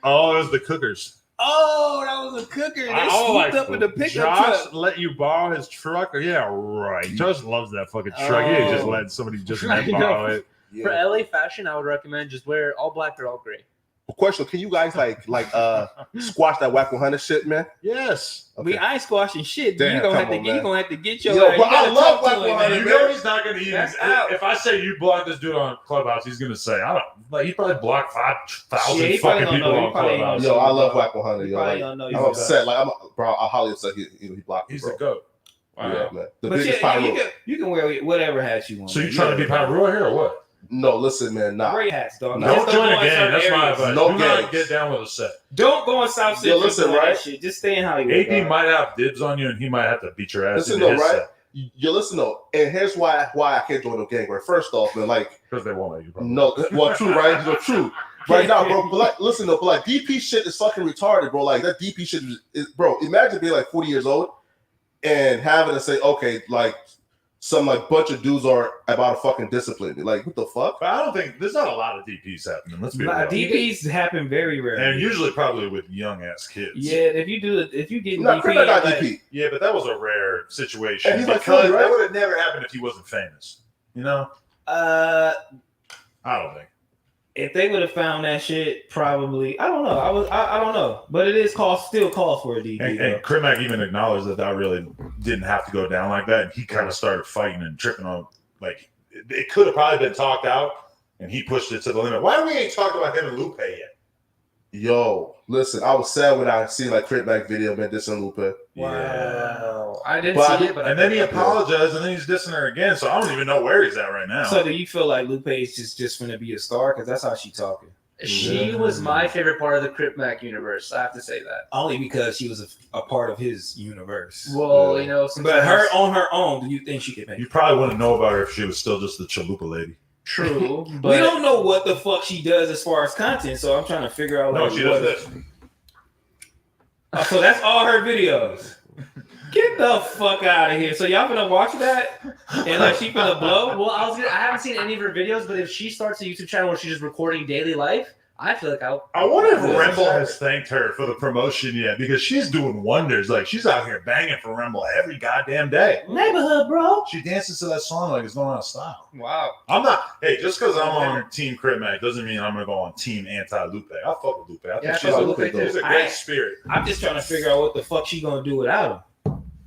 Oh, it was the cookers. Oh, that was a cooker. They I was swooped up in the pickup Josh truck. let you borrow his truck? Yeah, right. Josh loves that fucking truck. He ain't just Oh. letting somebody just I know. borrow it. For LA fashion, I would recommend just wear all black or all gray. question: can you guys like squash that whack 100 shit, man? Yes. Okay. I ain't squashing shit. Damn, You gonna come have to on, get. You man. gonna have to get your. Yo, you but I gotta love talk to Whack him, 100, man. You know he's not going to even. That's out. If I say you block this dude on Clubhouse, he's going to say, I don't. Like he probably blocked 5,000 Yeah, he probably fucking don't people know. He on probably Clubhouse. don't Yo, I love bro. whack 100. You Yo, probably like, don't know. I'm He's a upset. Like I'm highly upset. He blocked me, He's bro. the goat. Wow. Yeah, man. The But biggest yeah, pyro. you can wear whatever hat you want. So you man. trying to be Pyro here or what? No, listen, man. Nah. Gray hats, dog. No. Don't Just join go a in gang. certain That's my areas. advice. No Do not gangs. get down with a set. Don't go in South Central. listen, doing that right? shit. Just stay in Hollywood. AP dog. might have dibs on you, and he might have to beat your ass. Listen into though, his right? set. You listen though, and here's why I can't join no gang. Right, first off, man, like Because they won't let you. Probably. no, well, true, right? No, true. Right now, bro. But like, listen though, but like DP shit is fucking retarded, bro. Like that DP shit is bro. Imagine being like 40 years old and having to say, okay, like some like bunch of dudes are about to fucking discipline me. Like what the fuck? But I don't think there's not a lot of DPs happening. Let's be Nah, real. DPs happen very rarely. And usually probably with young ass kids. Yeah, if you get No, DP, Crip got like, DP. Yeah, but that was a rare situation. And he's like because 40, right? that would have never happened if he wasn't famous. You know? I don't think. if they would have found that shit, probably I don't know. I don't know, but it is still calls for a DP. And though. Crimac even acknowledged that really didn't have to go down like that. And he kind of started fighting and tripping on, like, it could have probably been talked out, and he pushed it to the limit. Why we ain't talked about him and Lupe yet? Yo, listen, I was sad when I see like Crip Mac video, man, dissing Lupe. Wow. I didn't But see it, but And then he apologized, and then he's dissing her again. So I don't even know where he's at right now. So do you feel like Lupe is just gonna be a star? Because that's how she talking. She was my favorite part of the Crip Mac universe. I have to say that. Only because she was a part of his universe. Well, Yeah. you know, But sometimes her on her own, do you think she could make You it? probably wouldn't know about her if she was still just the chalupa lady. true, We but don't know what the fuck she does as far as content, so I'm trying to figure out. No, like, she what- does this. Oh, so that's all her videos. Get the fuck out of here. So y'all gonna watch that? And like she gonna blow? well, I haven't seen any of her videos, but if she starts a YouTube channel where she's just recording daily life, I feel like I wonder if Yeah. Remble has thanked her for the promotion yet, because she's doing wonders. Like, she's out here banging for Remble every goddamn day. Neighborhood, bro. She dances to that song like it's going out of style. wow. I'm not. Hey, just because I'm on Team Crip Mac doesn't mean I'm gonna go on Team Anti Lupe. I fuck with Lupe. I think Yeah, I she's, fuck a, with Lupe, she's a too. great spirit. I'm just trying to figure out what the fuck she gonna do without him.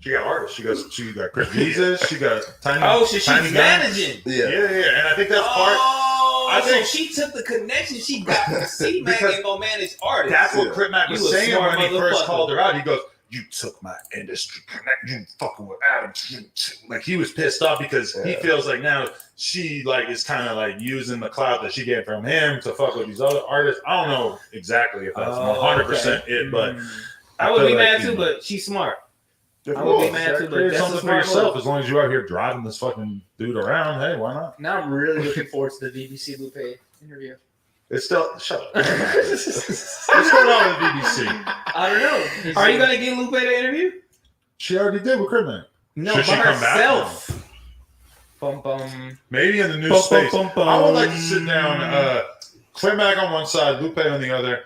She got artists. She got Chris Jesus. She got Tiny. Oh, so she's Tiny Guns. managing. Yeah, yeah, and I think that's part. Oh, I so think- she took the connection she got from C-Mac Because and go manage artists. That's what Crip Mac You was a saying smart when he first motherfucker. called her out. He goes, "You took my industry connect. You fucking with Adam." Like, he was pissed off because he feels like now she like is kind of like using the clout that she get from him to fuck with these other artists. I don't know exactly if that's 100% it, but I would feel be like, mad you too, know. but she's smart. Of I would be course, mad too, but create that's a something for smart yourself. move. As long as you're out here driving this fucking dude around, hey, why not? Now I'm really looking forward to the BBC Lupe interview. It's still shut up. What's going on with BBC? I don't know. Are you gonna get Lupe to interview? She already did with Crip Mac. No, Should she by come back? herself. Bum bum. Maybe in the new Bum, bum, space. bum, bum. I would like to sit down, Crip Mac on one side, Lupe on the other,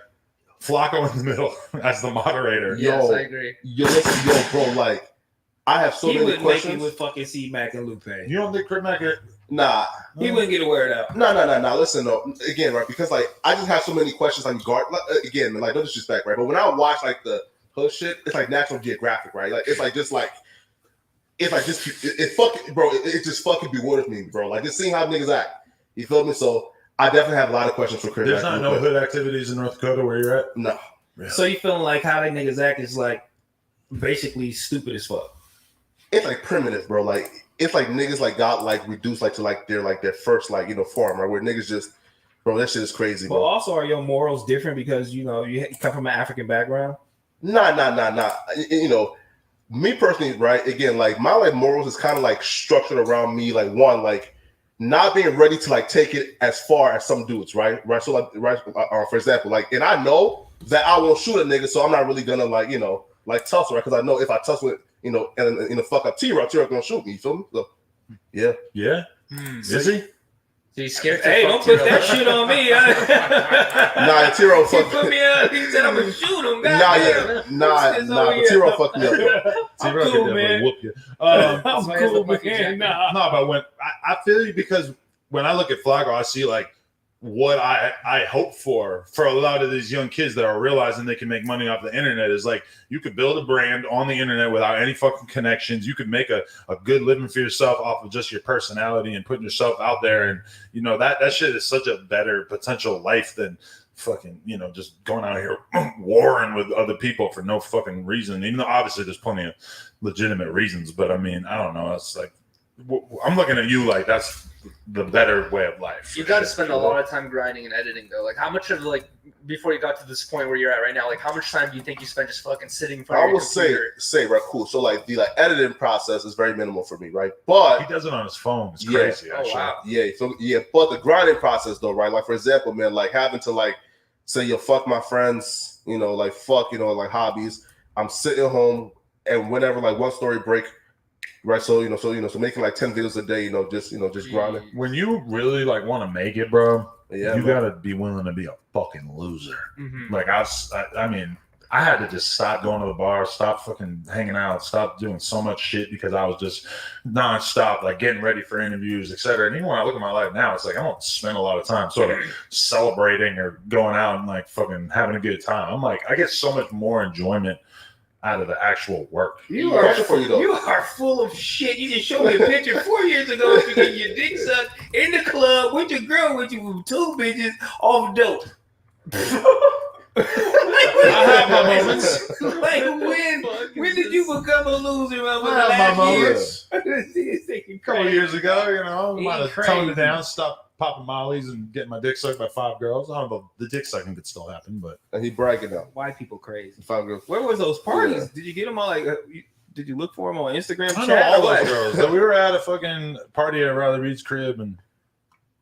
Flakko in the middle as the moderator. Yo. Yes, I agree. Yo, listen, yo, bro, like I have so He many wouldn't make it questions. with fucking C-Mac and Lupe. You don't think Crip Mac? Nah, He wouldn't get a word out. no. Listen, though, again, right? Because like I just have so many questions on guard. Again, like no disrespect, right? But when I watch like the hood shit, it's like National Geographic, right? Like it's like just it fucking bro. It just fucking bewilders me, bro. Like just seeing how niggas act. You feel me? So I definitely have a lot of questions for Chris. There's not no hood activities in North Dakota where you're at. No. So you feeling like how they niggas act is like basically stupid as fuck. It's like primitive, bro. Like it's like niggas like got like reduced like to like their first like form, right? Where niggas just, bro, that shit is crazy, But bro. also, are your morals different because you come from an African background? Nah. Me personally, right? Again, like my like morals is kind of like structured around me, like one, like not being ready to like take it as far as some dudes, right? So like, right, for example, like, and I know that I won't shoot a nigga, so I'm not really gonna like like tussle, right? Because I know if I tussle with and fuck up T-Rock gonna shoot me. You feel me? So yeah. Yeah. Is he? So you scared to Hey, fuck don't put T-Rock. that shit on me. Nah, T-Rock He fuck. put me out. He said I'm gonna shoot him. Nah, Goddamn. but T-Rock fucked me up, bro. I'm T-Rock cool, could definitely man. whoop you. I'm That's why he has cool, the Bucky man. jacket. Nah. No, but when I feel you, because when I look at Flacco, I see like what I hope for a lot of these young kids that are realizing they can make money off the internet is like you could build a brand on the internet without any fucking connections. You could make a good living for yourself off of just your personality and putting yourself out there. And you know that shit is such a better potential life than fucking, you know, just going out here warring with other people for no fucking reason. Even though obviously there's plenty of legitimate reasons, but I mean, I don't know. It's like I'm looking at you like that's the better way of life. You got to spend a lot of time grinding and editing, though. Like, how much of like before you got to this point where you're at right now? Like, how much time do you think you spend just fucking sitting in front of your computer? say right, cool. So like the editing process is very minimal for me, right? But he does it on his phone. It's crazy. Oh wow. Yeah. So yeah, but the grinding process though, right? Like for example, man, like having to like say you fuck my friends, you know, like fuck, you know, like hobbies. I'm sitting home and whenever like one story break. Right, so making like 10 videos a day, just grinding. When you really like want to make it, bro, yeah, you gotta be willing to be a fucking loser. Mm-hmm. Like I mean, I had to just stop going to the bar, stop fucking hanging out, stop doing so much shit because I was just nonstop, like getting ready for interviews, etc. And even when I look at my life now, it's like I don't spend a lot of time sort of celebrating or going out and like fucking having a good time. I'm like, I get so much more enjoyment out of the actual work. You are full of shit. You just showed me a picture 4 years ago of you getting your dick sucked in the club with your girl with you with 2 bitches off dope. I have my moments. Like when did you become a loser? I have my moments. A couple years ago, you know, I might have toned it down, stopped popping mollies and getting my dick sucked by 5 girls. I don't know if the dick sucking could still happen, but and he bragging out. White people crazy. 5 girls. Where was those parties? Yeah. Did you get them all? Like, did you look for them on Instagram? I know all those girls. So we were at a fucking party at Riley Reed's crib, and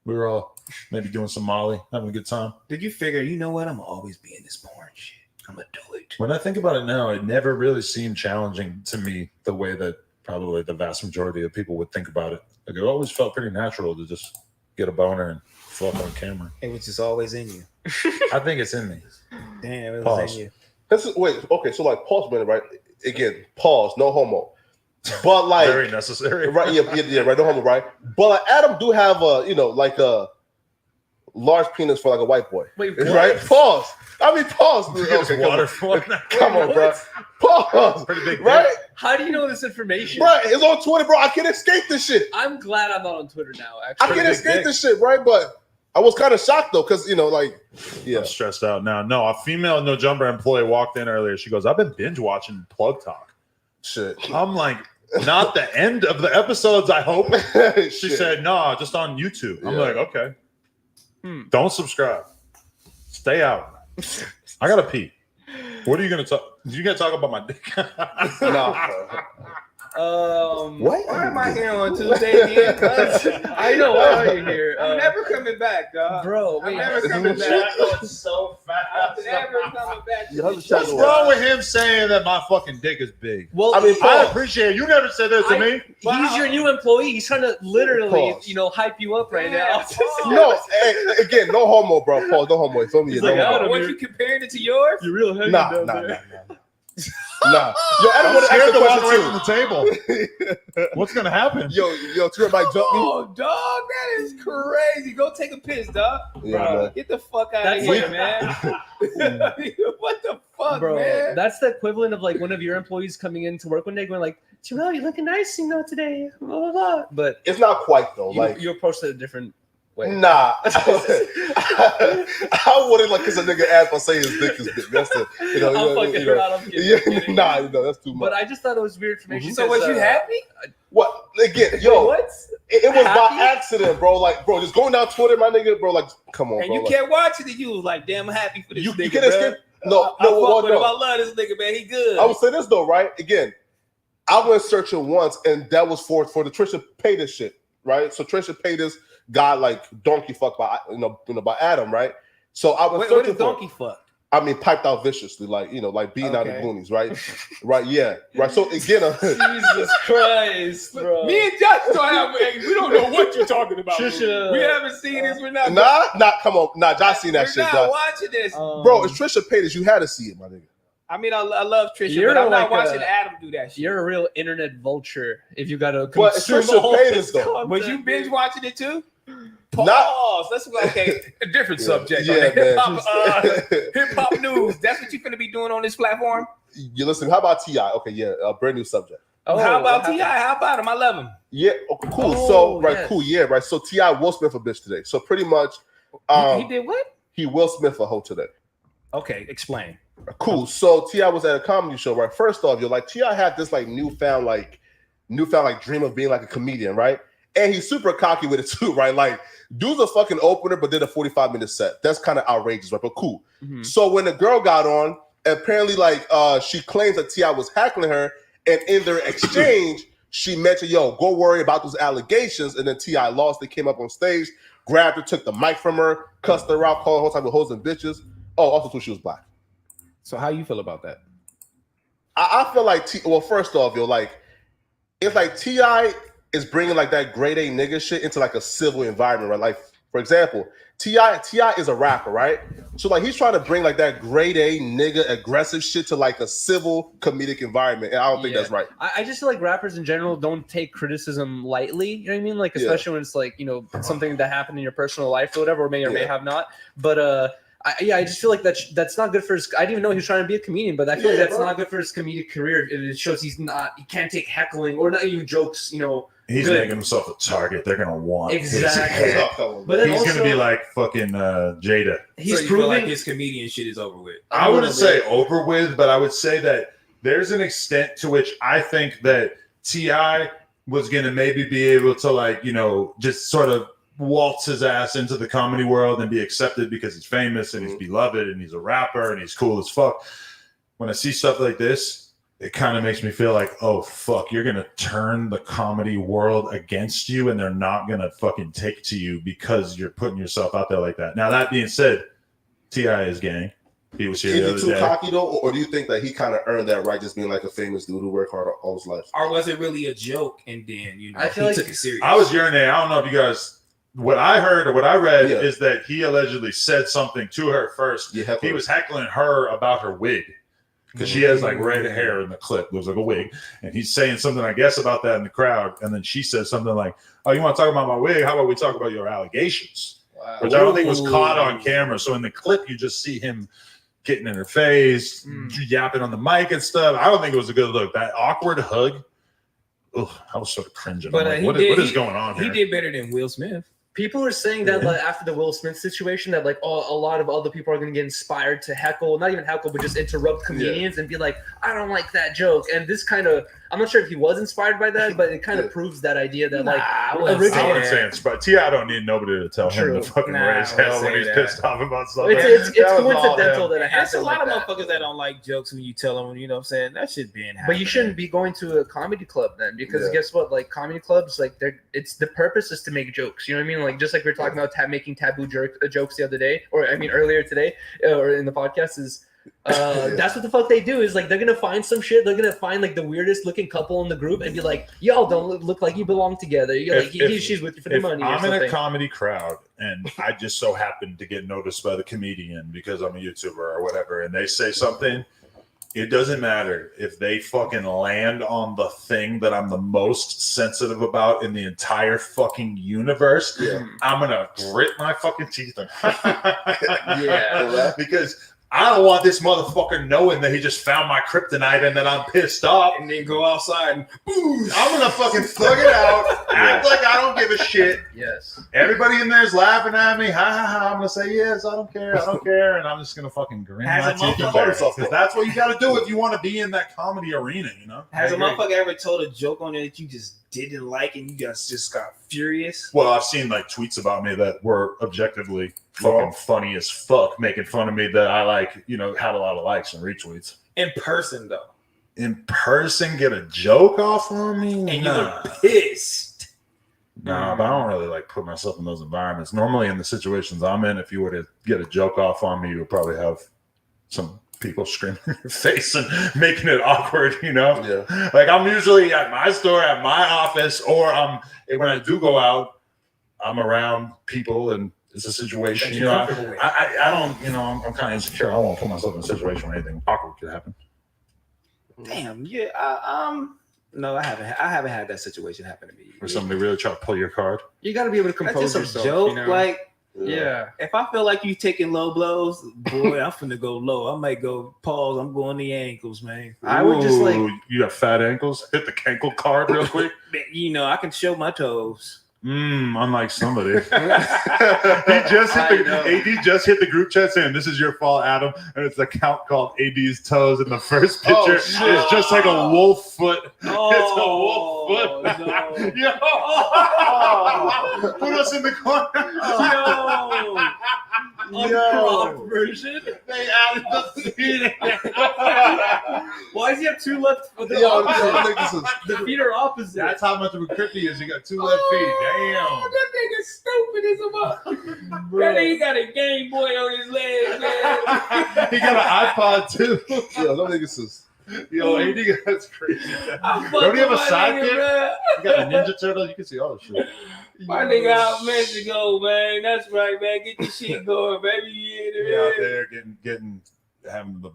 we were all maybe doing some Molly, having a good time. Did you figure, you know what? I'm gonna always be in this porn shit. I'm gonna do it. When I think about it now, it never really seemed challenging to me the way that probably the vast majority of people would think about it. Like it always felt pretty natural to just get a boner and fuck on camera. It was just always in you. I think it's in me. Damn, it was Pause. in you. Okay, so like pause a minute, right? Again, pause, no homo. But like very necessary. Right, yeah, right, no homo, right? But like Adam do have a large penis for like a white boy. Wait, right? Pause. I mean pause. Okay, water come on, bro. Pause. Pretty big, right? How do you know this information? Bro, it's on Twitter, bro. I can't escape this shit. I'm glad I'm not on Twitter now, actually. I can't escape this shit, right? But I was kind of shocked though, because I'm stressed out now. No, a female No Jumper employee walked in earlier. She goes, I've been binge watching Plug Talk. Shit. I'm like, not the end of the episodes, I hope. She said, no, just on YouTube. I'm like, okay. Don't subscribe. Stay out. I gotta pee. What are you gonna talk? You gonna talk about my dick? No. Why am I here on Tuesday again? I know. Why are you here? I'm never coming back, dog. Bro, I'm never coming back. So fast. I'm never coming back. What's wrong with him saying that my fucking dick is big? Well, I mean, I appreciate it. You never said that to me. He's your new employee. He's trying to literally, hype you up right now. No, again, no homo, bro. Pause, no homo. Feel me? What, you comparing it to yours? You're real heavy. Nah. Yo, Adam want to ask to a walk question away from the table. What's gonna happen? Yo, Trey might jump me. Oh, dog, that is crazy. Go take a piss, dog. Yeah, bro, man. get the fuck out of here, man. What the fuck, bro, man? That's the equivalent of like one of your employees coming in to work one day going like, Terrell, you're looking nice, today. Blah, blah, blah. But it's not quite though. You approached it a different way. Nah. I wouldn't because a nigga asked if I say his dick is big. That's the I'm fucking around. I'm kidding. Nah, that's too much. But I just thought it was weird information. So was you happy? What again, yo? What? It was Happy? by accident, bro. Like, bro, just going down Twitter, my nigga, bro. Like, come on, And bro. you kept watching it. You was like, damn, I'm happy for this nigga, You can't bro. escape. No. I love this nigga, man. He good. I would say this though, right? Again, I went searching once, and that was for the Trisha Paytas shit, right? So Trisha Paytas got like donkey fucked by by Adam, right? So I was searching what is for donkey fuck? I mean, piped out viciously, like beating out the Goonies, right? Right, yeah, right. So again, Jesus Christ, bro. Me and Josh we don't know what you're talking about. Trisha, we haven't seen this. We're not. come on, Josh seen that shit. We're not Josh. watching this, bro. It's Trisha Paytas. You had to see it, my nigga. I mean, I love Trisha, You're but I'm like not watching Adam do that shit. You're a real internet vulture if you got to But it's consume Trisha all Paytas, this though. content. Was you binge watching it too? Pause. Let's go. Okay, a different subject. Yeah, Hip man. hop news. That's what you're gonna be doing on this platform. You listen. How about Ti? Okay, yeah, brand new subject. Oh, How about what Ti? happened? How about him? I love him. Yeah, okay, cool. Oh, So yes. cool. Yeah, right. So Ti Will Smith a bitch today. So pretty much, He did what? he Will Smith a hoe today. Okay, explain. Cool. So Ti was at a comedy show, right? First off, you're like Ti had this like newfound dream of being like a comedian, right? And he's super cocky with it too, right? Like, dude's a fucking opener, but did a 45-minute set. That's kind of outrageous, right? But cool. Mhm. So when the girl got on, apparently, like, she claims that Ti was heckling her, and in their exchange, she mentioned, "Yo, go worry about those allegations." And then Ti lost. They came up on stage, grabbed her, took the mic from her, cussed her out, called her all type of hoes and bitches. Oh, also too, she was black. So how you feel about that? I feel like well, first off, yo, like, it's like Ti is bringing like that grade A nigga shit into like a civil environment, right? Like, for example, Ti is a rapper, right? So like he's trying to bring like that grade A nigga aggressive shit to like a civil comedic environment, and I don't think Yeah. that's right. I just feel like rappers in general don't take criticism lightly. You know what I mean? Like, especially when it's like, you know, something that happened in your personal life or whatever, or may have not. But I just feel like that's not good for his. I didn't even know he was trying to be a comedian, but I feel like that's not good for his comedic career. It shows he can't take heckling or not even jokes. You know, He's good. making himself a target. They're gonna want Exactly. his- But then He's also, gonna be like fucking Jada. he's so you feel proving like his comedian shit is over with. I wouldn't say over with, but I would say that there's an extent to which I think that Ti was gonna maybe be able to, like, you know, just sort of waltz his ass into the comedy world and be accepted because he's famous and he's beloved and he's a rapper and he's cool as fuck. When I see stuff like this, it kind of makes me feel like, oh fuck, you're gonna turn the comedy world against you and they're not gonna fucking take to you because you're putting yourself out there like that. Now, that being said, Ti is gang. He was here the Is other he too day. cocky though, or do you think that he kind of earned that right, just being like a famous dude who worked hard all his life? Or was it really a joke and then, you know, I feel he like took it serious? I was urinating. I don't know if you guys. What I heard or what I read Yeah. is that he allegedly said something to her first. Yeah, He was heckling her about her wig because she has like red hair in the clip. Looks like a wig. And he's saying something, I guess, about that in the crowd. And then she says something like, "Oh, you want to talk about my wig? How about we talk about your allegations?" Wow. Which I don't think was caught on camera. So in the clip, you just see him getting in her face, yapping on the mic and stuff. I don't think it was a good look. That awkward hug. Ugh, I was sort of cringing. But, I'm like, he what did- is going on He here? did better than Will Smith. people were saying that like, after the Will Smith situation, that like a lot of other people are going to get inspired to heckle, not even heckle, but just interrupt comedians and be like, "I don't like that joke." And this kind of, I'm not sure if he was inspired by that, but it kind of proves that idea that like I wouldn't originally- I wouldn't say it's, but Ti don't need nobody to tell him True. to fucking Nah, raise I wouldn't hell when say he's that. pissed off about something. it's That was all coincidental him. that it There's happened a lot like of that. motherfuckers that don't like jokes when you tell them, you know what I'm saying? That shit being But you shouldn't be going to a comedy club then, because guess what? Like comedy clubs, like it's the purpose is to make jokes. You know what I mean? Like just like we were talking about making taboo jokes the other day, or I mean earlier today, or in the podcast is. That's what the fuck they do is like they're gonna find some shit. They're gonna find like the weirdest looking couple in the group and be like, "Y'all don't look like you belong together." You're like, she's with you for the If money. Or I'm in something. a comedy crowd and I just so happen to get noticed by the comedian because I'm a YouTuber or whatever, and they say something, it doesn't matter if they fucking land on the thing that I'm the most sensitive about in the entire fucking universe. Yeah. I'm gonna grit my fucking teeth and Yeah. because I don't want this motherfucker knowing that he just found my kryptonite and that I'm pissed off. and then go outside and I'm gonna fucking thug it out, act like I don't give a shit. Yes. Everybody in there is laughing at me. Ha ha ha. I'm gonna say yes. I don't care. I don't care. And I'm just gonna fucking grin Has my a teeth motherfucker- because that's what you got to do if you want to be in that comedy arena. You know. has I a agree. motherfucker ever told a joke on there that you just didn't like and you guys just got furious? Well, I've seen like tweets about me that were objectively fucking funny as fuck, making fun of me that I like, you know, had a lot of likes and retweets. In person though. In person, get a joke off on me? And you Nah. were pissed. Nah, but I don't really like put myself in those environments. Normally, in the situations I'm in, if you were to get a joke off on me, you would probably have some people screaming in your face and making it awkward, you know? Yeah. Like I'm usually at my store, at my office, or when I do go out, I'm around people and it's a situation, That you you're know. comfortable with. I don't, you know, I'm kind of insecure. I won't put myself in a situation where anything awkward could happen. Damn, yeah. No, I haven't had that situation happen to me. Or somebody really try to pull your card? You got to be able to That's compose just a yourself. joke. You know? Like, yeah. if I feel like you taking low blows, boy, I'm finna go low. I might go pause. I'm going the ankles, man. I would just like. Ooh, you got fat ankles? Hit the ankle card real quick. You know, I can show my toes. Unlike somebody. AD just hit the group chat saying, "This is your fault, Adam." And it's an account called AD's toes in the first picture. Oh, shit. It's just like a wolf foot. Oh, It's a wolf foot. No. Yo. Put us in the corner. Yo. Version. They added the feet. Why does he have two left? Yo, The feet are opposite. That's how much of a crypty he is. You got two left feet. Damn. That nigga's stupid as a motherfucker. That nigga got a Game Boy on his leg, man. He got an iPod too. Yo, them niggas is. Yo, AD, that's crazy. I'm Don't he have a fucking my nigga, sidekick? bruh. You got a Ninja Turtle. You can see all the shit. My nigga out Mexico, man. That's right, man. Get this shit going, baby. He out there having the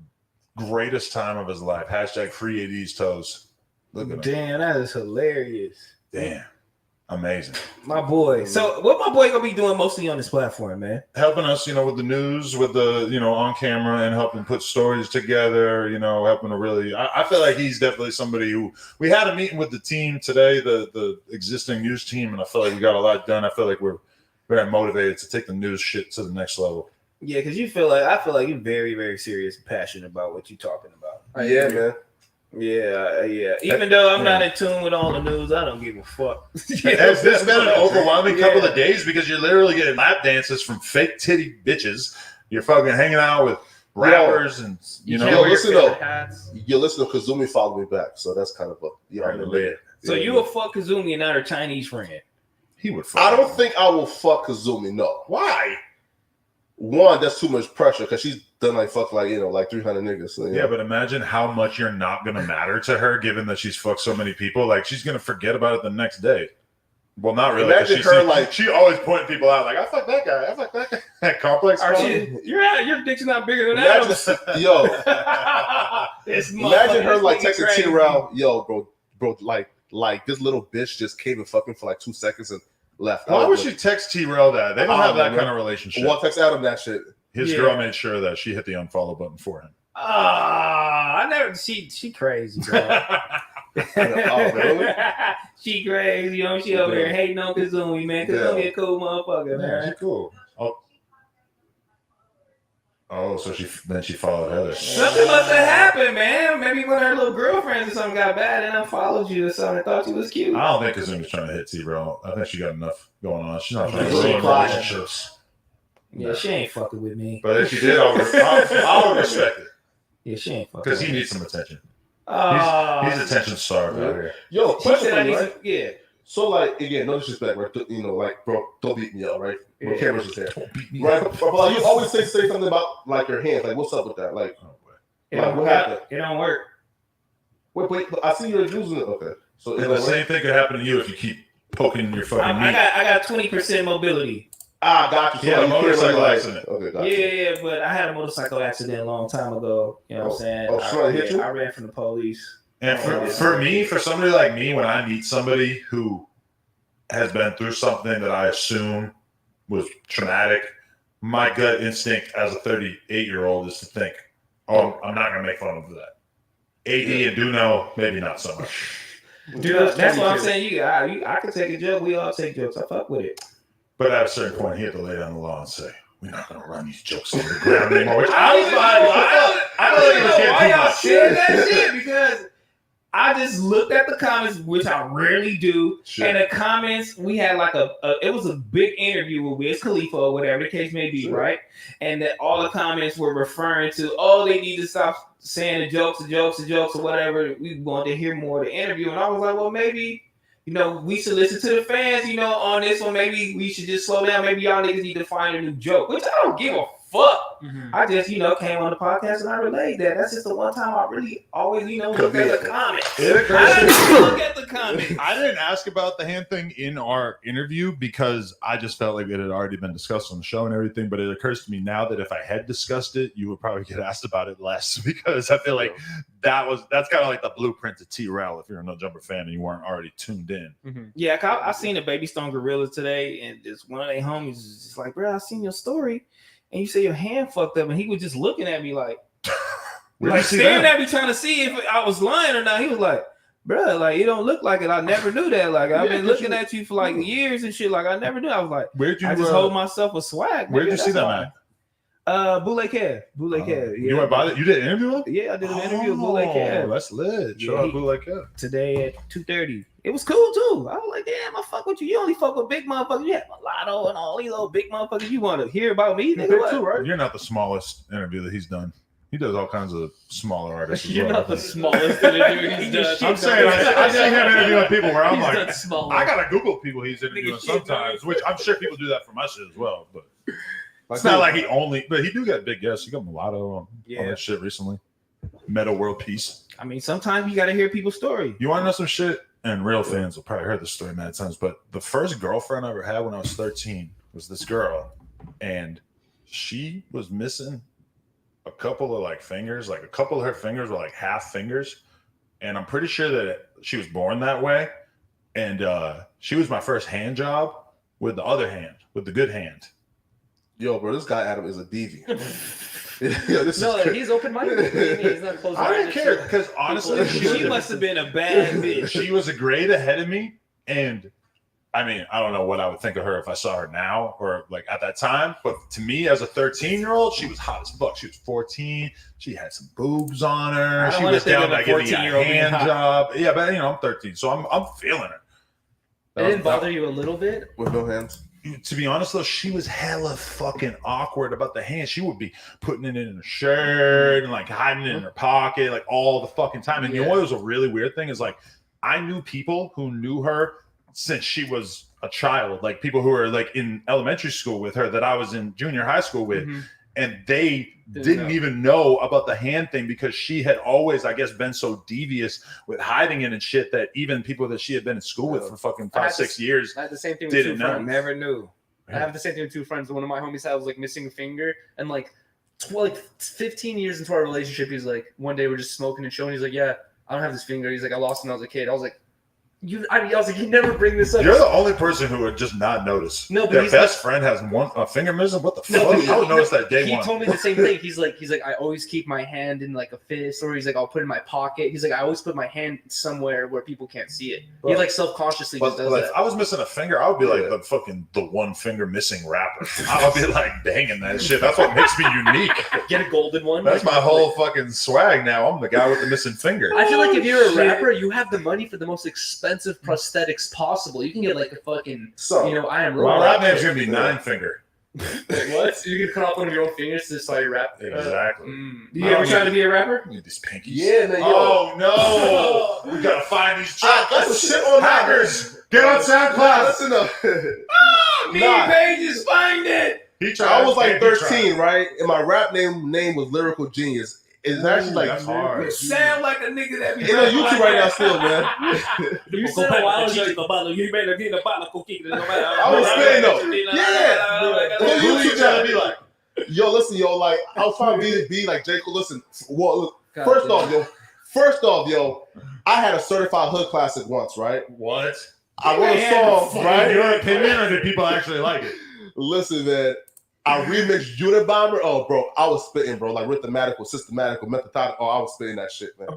greatest time of his life. Hashtag free AD's toes. Look at him. Damn, that is hilarious. Damn. Amazing. My boy. So what my boy gonna be doing mostly on this platform, man? Helping us, with the news, with the, on camera and helping put stories together, helping to really, I feel like he's definitely somebody who, we had a meeting with the team today, the existing news team, and I feel like we got a lot done. I feel like we're very motivated to take the news shit to the next level. Yeah, because I feel like you're very, very serious and passionate about what you're talking about. Yeah, man. Yeah. Even though I'm not in tune with all the news, I don't give a fuck. Has this been an overwhelming couple of days? Because you're literally getting lap dances from fake titty bitches. You're fucking hanging out with rappers and, Yo, listen though. Kazumi followed me back, so that's kind of a, So you a fuck Kazumi and not her Chinese friend? He would fuck. I don't think I will fuck Kazumi, no. Why? One, that's too much pressure because she's done like 300 niggas. So, Yeah, but imagine how much you're not going to matter to her, given that she's fucked so many people. Like, she's going to forget about it the next day. Well, not really. Imagine her she always pointing people out. Like, I fucked that guy. I fucked that guy. That complex. Your dick's not bigger than that. Yo, imagine her like texting T-Rail, yo, bro, like this little bitch just came and fucking for like 2 seconds and left. Why would she text T-Rail that? They don't have that kind of relationship. Well, text Adam that shit. His girl made sure that she hit the unfollow button for him. I never. She crazy, bro. Oh, really? She crazy, She over there hating on Kazumi, man. Kazumi a cool motherfucker, man. She's cool. Oh, so she followed Heather. Something must have happened, man. Maybe one of her little girlfriends or something got bad and unfollowed you or something. Thought you was cute. I don't think Kazumi's trying to hit T-Rail. I think she got enough going on. She's not trying to She ruin quiet. relationships. Yeah, she ain't fucking with me. But if she did, I would respect it. Yeah, she ain't fucking. Because with he me. needs some attention. He's attention starved out here. Yo, She question said I for you, need right? some, yeah. So like again, no disrespect, right? Bro, don't beat me up, right? Yeah. The camera's just there, right? But like, you always say something about like your hands, like what's up with that? Like, what happened? It don't work. Wait, I see you're using it. Okay, so And the same thing could happen to you if you keep poking your fucking meat. I got 20% mobility. Got you. So Yeah, like, motorcycle accident. Okay, got you. Yeah, but I had a motorcycle accident a long time ago. You know what I'm saying? somebody hit you? I ran from the police. And for somebody like me, when I meet somebody who has been through something that I assume was traumatic, my gut instinct as a 38-year-old is to think, oh, I'm not going to make fun of that. AD and Duno, maybe not so much. Dude, that's what I'm saying. I can take a joke. We all take jokes. I fuck with it. But at a certain point, he had to lay down the law and say, we're not going to run these jokes into the ground anymore. Which I don't even know why y'all said that shit, because I just looked at the comments, which I rarely do. Sure. And the comments, we had like it was a big interview with Wiz Khalifa or whatever the case may be, Sure. right? And that all the comments were referring to, oh, they need to stop saying the jokes or whatever. We wanted to hear more of the interview. And I was like, well, maybe, we should listen to the fans, on this one. Maybe we should just slow down. Maybe y'all niggas need to find a new joke, which I don't give a fuck. Mhm. I just, came on the podcast and I relayed that. That's just the one time I really always, look at the comments. I didn't look at the comments. I didn't ask about the hand thing in our interview because I just felt like it had already been discussed on the show and everything. But it occurs to me now that if I had discussed it, you would probably get asked about it less because I feel like that's kind of like the blueprint to T-Rail if you're a No Jumper fan and you weren't already tuned in. Mm-hmm. Yeah, I seen the Baby Stone Gorillas today, and just one of their homies was just like, bro, I seen your story, and you say your hand fucked up, and he was just looking at me like staring at me trying to see if I was lying or not. He was like, bro, like, it don't look like it. I never knew that. Like, I've been looking at you for like years and shit. Like, I never knew. I was like, where'd you I just hold myself a swag. Where'd you see that, man? Boule Kev. Boule Kev. You went by it? You did an interview with him? Yeah, I did an interview with Boule Kev. That's lit. Shout Yeah, out Boule Kev. Today at 2:30. It was cool too. I was like, damn, I fuck with you. You only fuck with big motherfuckers. You have Mulatto and all these little big motherfuckers. You want to hear about me? Nigga, what? Too, right? You're not the smallest interview that he's done. He does all kinds of smaller artists. as You're well. not the smallest interview he's done. I'm saying I see him interviewing people where I'm He's done like, smaller. I gotta Google people he's interviewing sometimes, which I'm sure people do that for my shit as well. But it's not like but he do get big guests. He got Mulatto on that shit recently. Meta World Peace. I mean, sometimes you got to hear people's story. You want to know some shit? And real fans will probably heard this story many times. But the first girlfriend I ever had when I was 13 was this girl, and she was missing a couple of like fingers. Like a couple of her fingers were like half fingers, and I'm pretty sure that she was born that way. And she was my first hand job with the other hand, with the good hand. Yo, bro, this guy Adam is a deviant. He's open-minded. He's not closed-minded. I didn't care because honestly, She must have been a bad bitch. she was a grade ahead of me, and I mean, I don't know what I would think of her if I saw her now or like at that time. But to me, as a 13-year-old, she was hot as fuck. She was 14. She had some boobs on her. She was down to give me a hand job. Yeah, but I'm 13, so I'm feeling her. It didn't bother you a little bit? With no hands? To be honest though, she was hella fucking awkward about the hand. She would be putting it in her shirt and like hiding it in her pocket like all the fucking time. And you know what was a really weird thing is like I knew people who knew her since she was a child, like people who were like in elementary school with her that I was in junior high school with, and they didn't even know about the hand thing because she had always, I guess, been so devious with hiding it and shit that even people that she had been in school with for fucking 5-6 years I had the same thing with didn't two know. friends. Never knew. I have the same thing with two friends. One of my homies was like missing a finger, and like 15 years into our relationship, he's like, one day we're just smoking and showing. He's like, yeah, I don't have this finger. He's like, I lost it when I was a kid. I was like, I was like, you never bring this up. You're the only person who would just not notice. No, but their he's best friend has a finger missing. What the fuck? I would notice that day he one. He told me the same thing. He's like, I always keep my hand in like a fist, or he's like, I'll put it in my pocket. He's like, I always put my hand somewhere where people can't see it. He like self-consciously just does like, that. if I was missing a finger, I would be like the one finger missing rapper. I would be like banging that shit. That's what makes me unique. Get a golden one. That's my whole fucking swag now. I'm the guy with the missing finger. I feel like if you're a rapper, you have the money for the most expensive prosthetics possible. You can get like a fucking, I am My Robot. rap name's gonna be 9 Finger. What? You can cut off one of your own fingers to start your rap. Exactly. You ever try to be a rapper? Need these pinkies. Yeah, man. Oh no! We gotta find these tracks. That's shit on hackers. Get on SoundCloud. Listen up. Pages, find it. I was like 13, right? And my rap name was Lyrical Genius. It's actually like that's hard. You sound like a nigga that be It's on YouTube right now still, man. You said a while ago. I was saying though. Yeah. Who you trying to be like? Yo, listen, yo, like I was trying to be like J. Cole. Listen, well, look, first off, yo, I had a certified hood classic once, right? What? I wrote a song, right? Your opinion, or did people actually like it? Listen, man. I remixed Unabomber. Oh, bro, I was spitting, bro. Like rhythmatical, systematical, methodical. Oh, I was spitting that shit, man.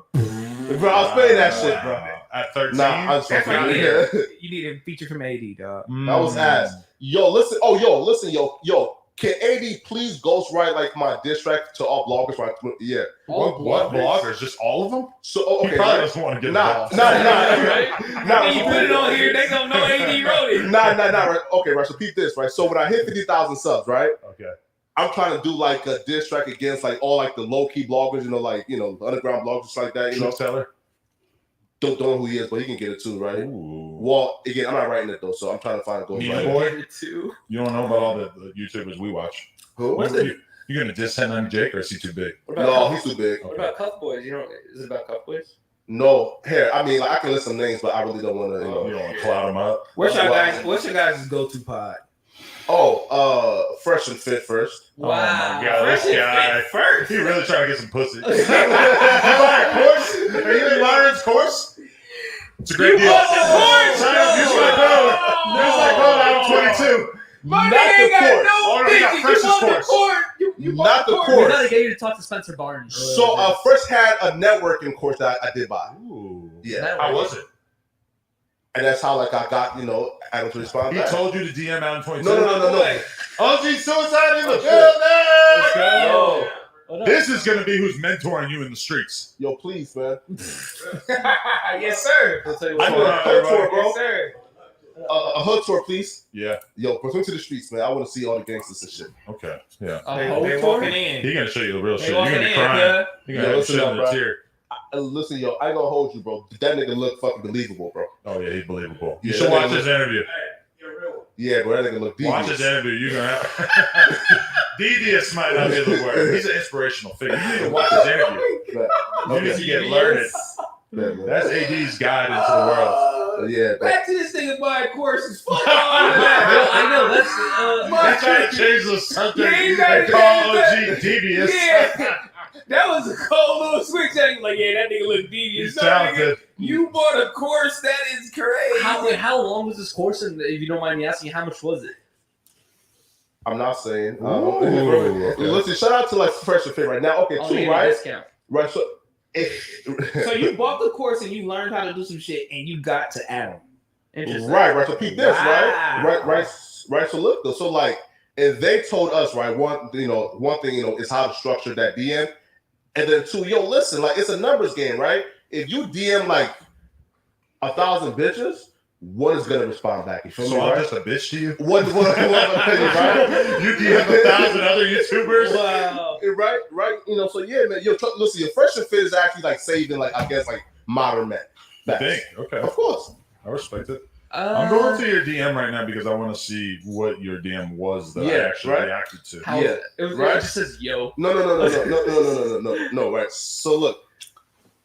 Bro, I was spitting that shit, bro. At 13? Nah, I was That's fucking right. yeah. You need a feature from AD, dog. That was ass. Yo, listen. Oh, listen, yo. Can AD please ghostwrite like my diss track to all bloggers? Right? Yeah. What bloggers? Just all of them? So He okay. probably Right? doesn't want to get Nah. When you put it on here, they gonna know AD wrote it. Nah. Right. Okay, right. So peep this, right? So when I hit 50,000 subs, right? Okay. I'm trying to do like a diss track against like all like the low key bloggers, underground bloggers, just like that, Truth Teller? Don't know who he is, but he can get it too, right? Ooh. Well, again, I'm not writing it though, so I'm trying to find a Mean ghostwriter. Boy? You don't know about all the YouTubers we watch. Who? You You gonna diss him on Jake, or is he too big? No, he's too big. What about Cuff Boys? You know, is it about Cuff Boys? No, here. I mean, like, I can list some names, but I really don't want to. You don't want to cloud him up. What's your guys' go-to pod? Oh, Fresh and Fit first. Wow. Oh my God, this guy. First. He really trying to get some pussy. You buy a course? Are you in Myron's course? It's a great deal. Bought the course? Use my code. Use my code. I'm 22. My Not nigga the ain't got course. no Already got bitches. Fresh's You bought the course. course. You Not bought the course. We course. gotta get you to talk to Spencer Barnes. So I first had a networking course that I did buy. Ooh. Yeah. How was it? And that's how like I got, Adam to respond He back. told you to DM out in 22. No. OG suicide in the Let's building. go. This is gonna be who's mentoring you in the streets. Yo, please, man. Yes, sir. I'll tell you I what. do a hood tour, bro. Yes, sir. A hood tour, please. Yeah. Yo, bring me to the streets, man. I want to see all the gangsters and shit. Okay. Yeah. They walking in. He gonna show you the real They shit. You're walking gonna be in, crying. yeah. You're Yeah, gonna have listen shit up, in a bro. tear. Listen, yo, I ain't gonna hold you, bro. That nigga look fucking believable, bro. Oh yeah, he's believable. You Yeah, should that watch nigga his interview. Yeah, bro, that nigga look Watch devious. his interview. You're gonna have devious might not be the word. He's an inspirational figure. You need to watch his interview. You need to get learned. Man. That's AD's guide into the world. Yeah, man. Back to this nigga buying courses. Fuck all Well, that. I know that's They try to change the subject. Yeah, you They gotta call change OG devious. Yeah. That was a cold little switch. I was like, yeah, that nigga look devious. He's No, nigga, talented. you bought a course. That is crazy. how long was this course? And if you don't mind me asking, how much was it? I'm not saying. Ooh, okay. Listen, shout out to like Fresh and Fit right now. Okay, I'll two, give you a right? discount. Right. So, So you bought the course and you learned how to do some shit and you got to Adam. Interesting. right. So peep this, Wow. right. So look, though. So like, and they told us, right, one thing, is how to structure that DM, and then two, yo, listen, like it's a numbers game, right? If you DM like 1,000 bitches, one is gonna respond back. You feel So me? I'm Right? just a bitch to you. One opinion, right? You DM 1,000 other YouTubers. Wow. Right. So yeah, man. Yo, listen, your Fresh and Fit is actually like saving, like I guess, like modern men. You Facts. think? Okay, Of course. I respect it. I'm going to your DM right now because I want to see what your DM was that I Yeah, actually right? reacted to. How, Yeah, it right? just says yo. No. Right. So look,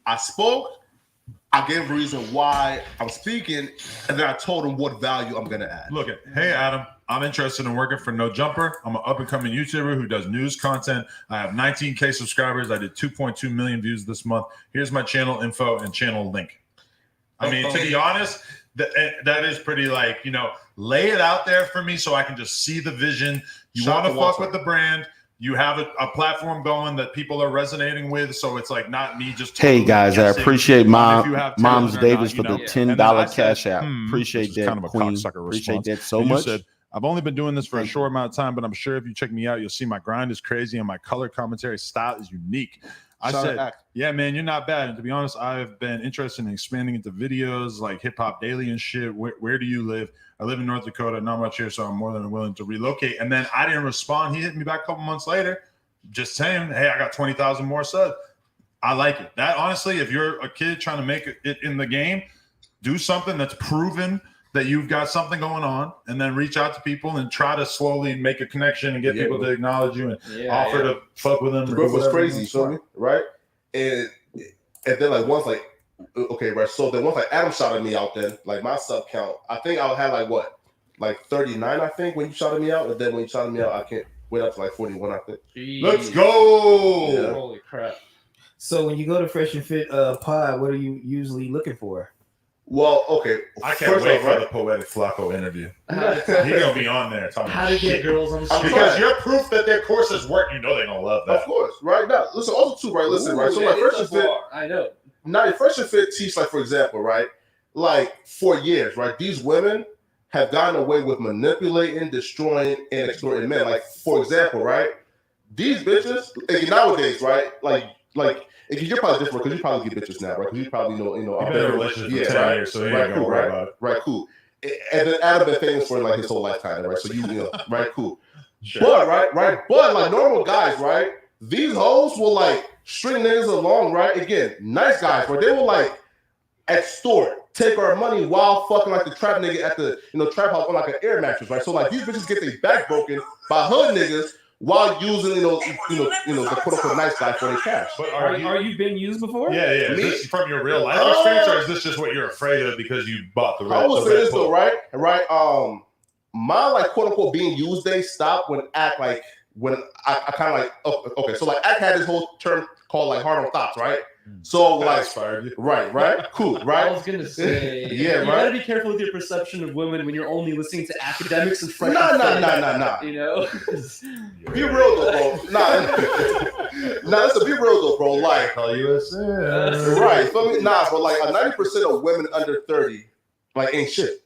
I spoke. I gave a reason why I'm speaking, and then I told him what value I'm gonna add. Look at, hey Adam, I'm interested in working for No Jumper. I'm an up and coming YouTuber who does news content. I have 19K subscribers. I did 2.2 million views this month. Here's my channel info and channel link. I mean, to be honest, that is pretty like, lay it out there for me so I can just see the vision. You Shout want to to fuck Walter. with the brand. You have a platform going that people are resonating with, so it's like not me just. Hey totally guys, I guessing appreciate if you have talent Moms or Davis not, for the Yeah. $10 And then I said, cash app. which Appreciate is that, kind of a Queen. cocksucker Appreciate response. that so And you much. said, I've only been doing this for a short amount of time, but I'm sure if you check me out, you'll see my grind is crazy and my color commentary style is unique. I Shout said, out. yeah, man, you're not bad. And to be honest, I've been interested in expanding into videos like Hip Hop Daily and shit. Where do you live? I live in North Dakota, not much here, so I'm more than willing to relocate. And then I didn't respond. He hit me back a couple months later, just saying, hey, I got 20,000 more subs. I like it. That honestly, if you're a kid trying to make it in the game, do something that's proven that you've got something going on, and then reach out to people and try to slowly make a connection and get Yeah, people to acknowledge you and offer Yeah. to fuck with them. The or growth was whatever. crazy, you feel me? Right? And then like once like okay, right. So then once like Adam shouted me out, then like my sub count, I think I had like what? Like 39, I think, when you shouted me out. And then when you shouted me out, I can't wait up to like 41, I think. Jeez. Let's go. Yeah. Holy crap. So when you go to Fresh and Fit pod, what are you usually looking for? Well, okay. I can't First wait off, for right? the Poetic Flakko interview. How He's gonna be on there talking how about to get shit. girls on the I'm street. Because you're proof that their courses work. You know they're gonna love Of that. course, right now. Listen, also too, right? Listen, right. So like Fresh and Fit, I know. now Fresh and Fit teach, like, for example, right? Like for years, right? These women have gotten away with manipulating, destroying, and exploiting men. Like, for example, right? These bitches, like, nowadays, right? Like you're probably different because you probably get bitches now, right? Because you probably know, You've been in a relationship for 10 right? years, so he Right, ain't gonna cool, worry right? about it. Right, cool. And then Adam been famous for like his whole lifetime, right? So you know, right, cool. Sure. But but like normal guys, right? These hoes will like string niggas along, right? Again, nice guys, right? They will like extort, take our money while fucking like the trap nigga at the trap house on like an air mattress, right? So like these bitches get their back broken by hood niggas while using the quote unquote nice guy for their cash. But Are you been used before? Yeah. Is this from your real life experience, or is this just what you're afraid of because you bought the red? I would say this pill? though, right? My like quote unquote being used days stopped when act like when I kind of like okay, so like act had this whole term called like hard on thoughts, right? So like right, cool, right? I was gonna say, yeah, you gotta be careful with your perception of women when you're only listening to academics and fresh. Nah. You know, be real though, bro. Let's be real though, bro. Like, right? But like 90% of women under 30, like ain't shit.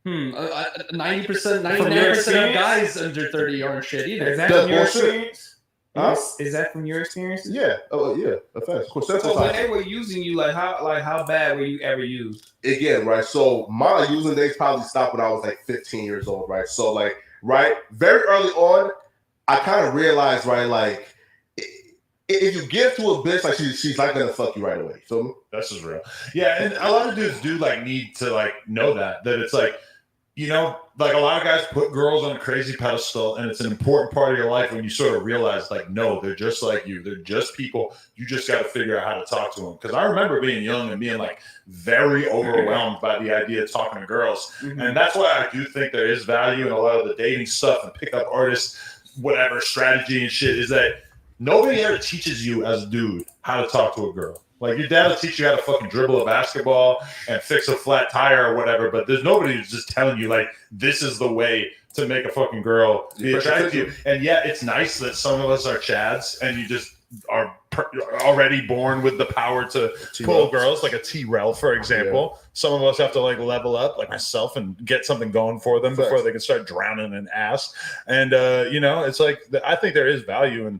90%, 99% of guys under 30 aren't shit either. Is that That's from your bullshit. experience? Huh? Is that from your experience? Yeah. Oh yeah. Of course. So when they were using you, how bad were you ever used? Again, right? So my using days probably stopped when I was like 15 years old, right? So like, right, very early on, I kind of realized, right, like if you give to a bitch, like she's not gonna fuck you right away. So That's just real. Yeah, and a lot of dudes do like need to like know that it's like, you know, like a lot of guys put girls on a crazy pedestal, and it's an important part of your life when you sort of realize, like, no, they're just like you. They're just people. You just got to figure out how to talk to them. Because I remember being young and being like very overwhelmed by the idea of talking to girls. And that's why I do think there is value in a lot of the dating stuff and pickup artists, whatever strategy and shit, is that nobody ever teaches you as a dude how to talk to a girl. Like, your dad will teach you how to fucking dribble a basketball and fix a flat tire or whatever, but there's nobody who's just telling you, like, this is the way to make a fucking girl be attracted to you. And yeah, it's nice that some of us are chads and you just are already born with the power to pull girls, like a T-Rel, for example. Yeah. Some of us have to, like, level up, like myself, and get something going for them before they can start drowning in ass. And, you know, it's like, I think there is value in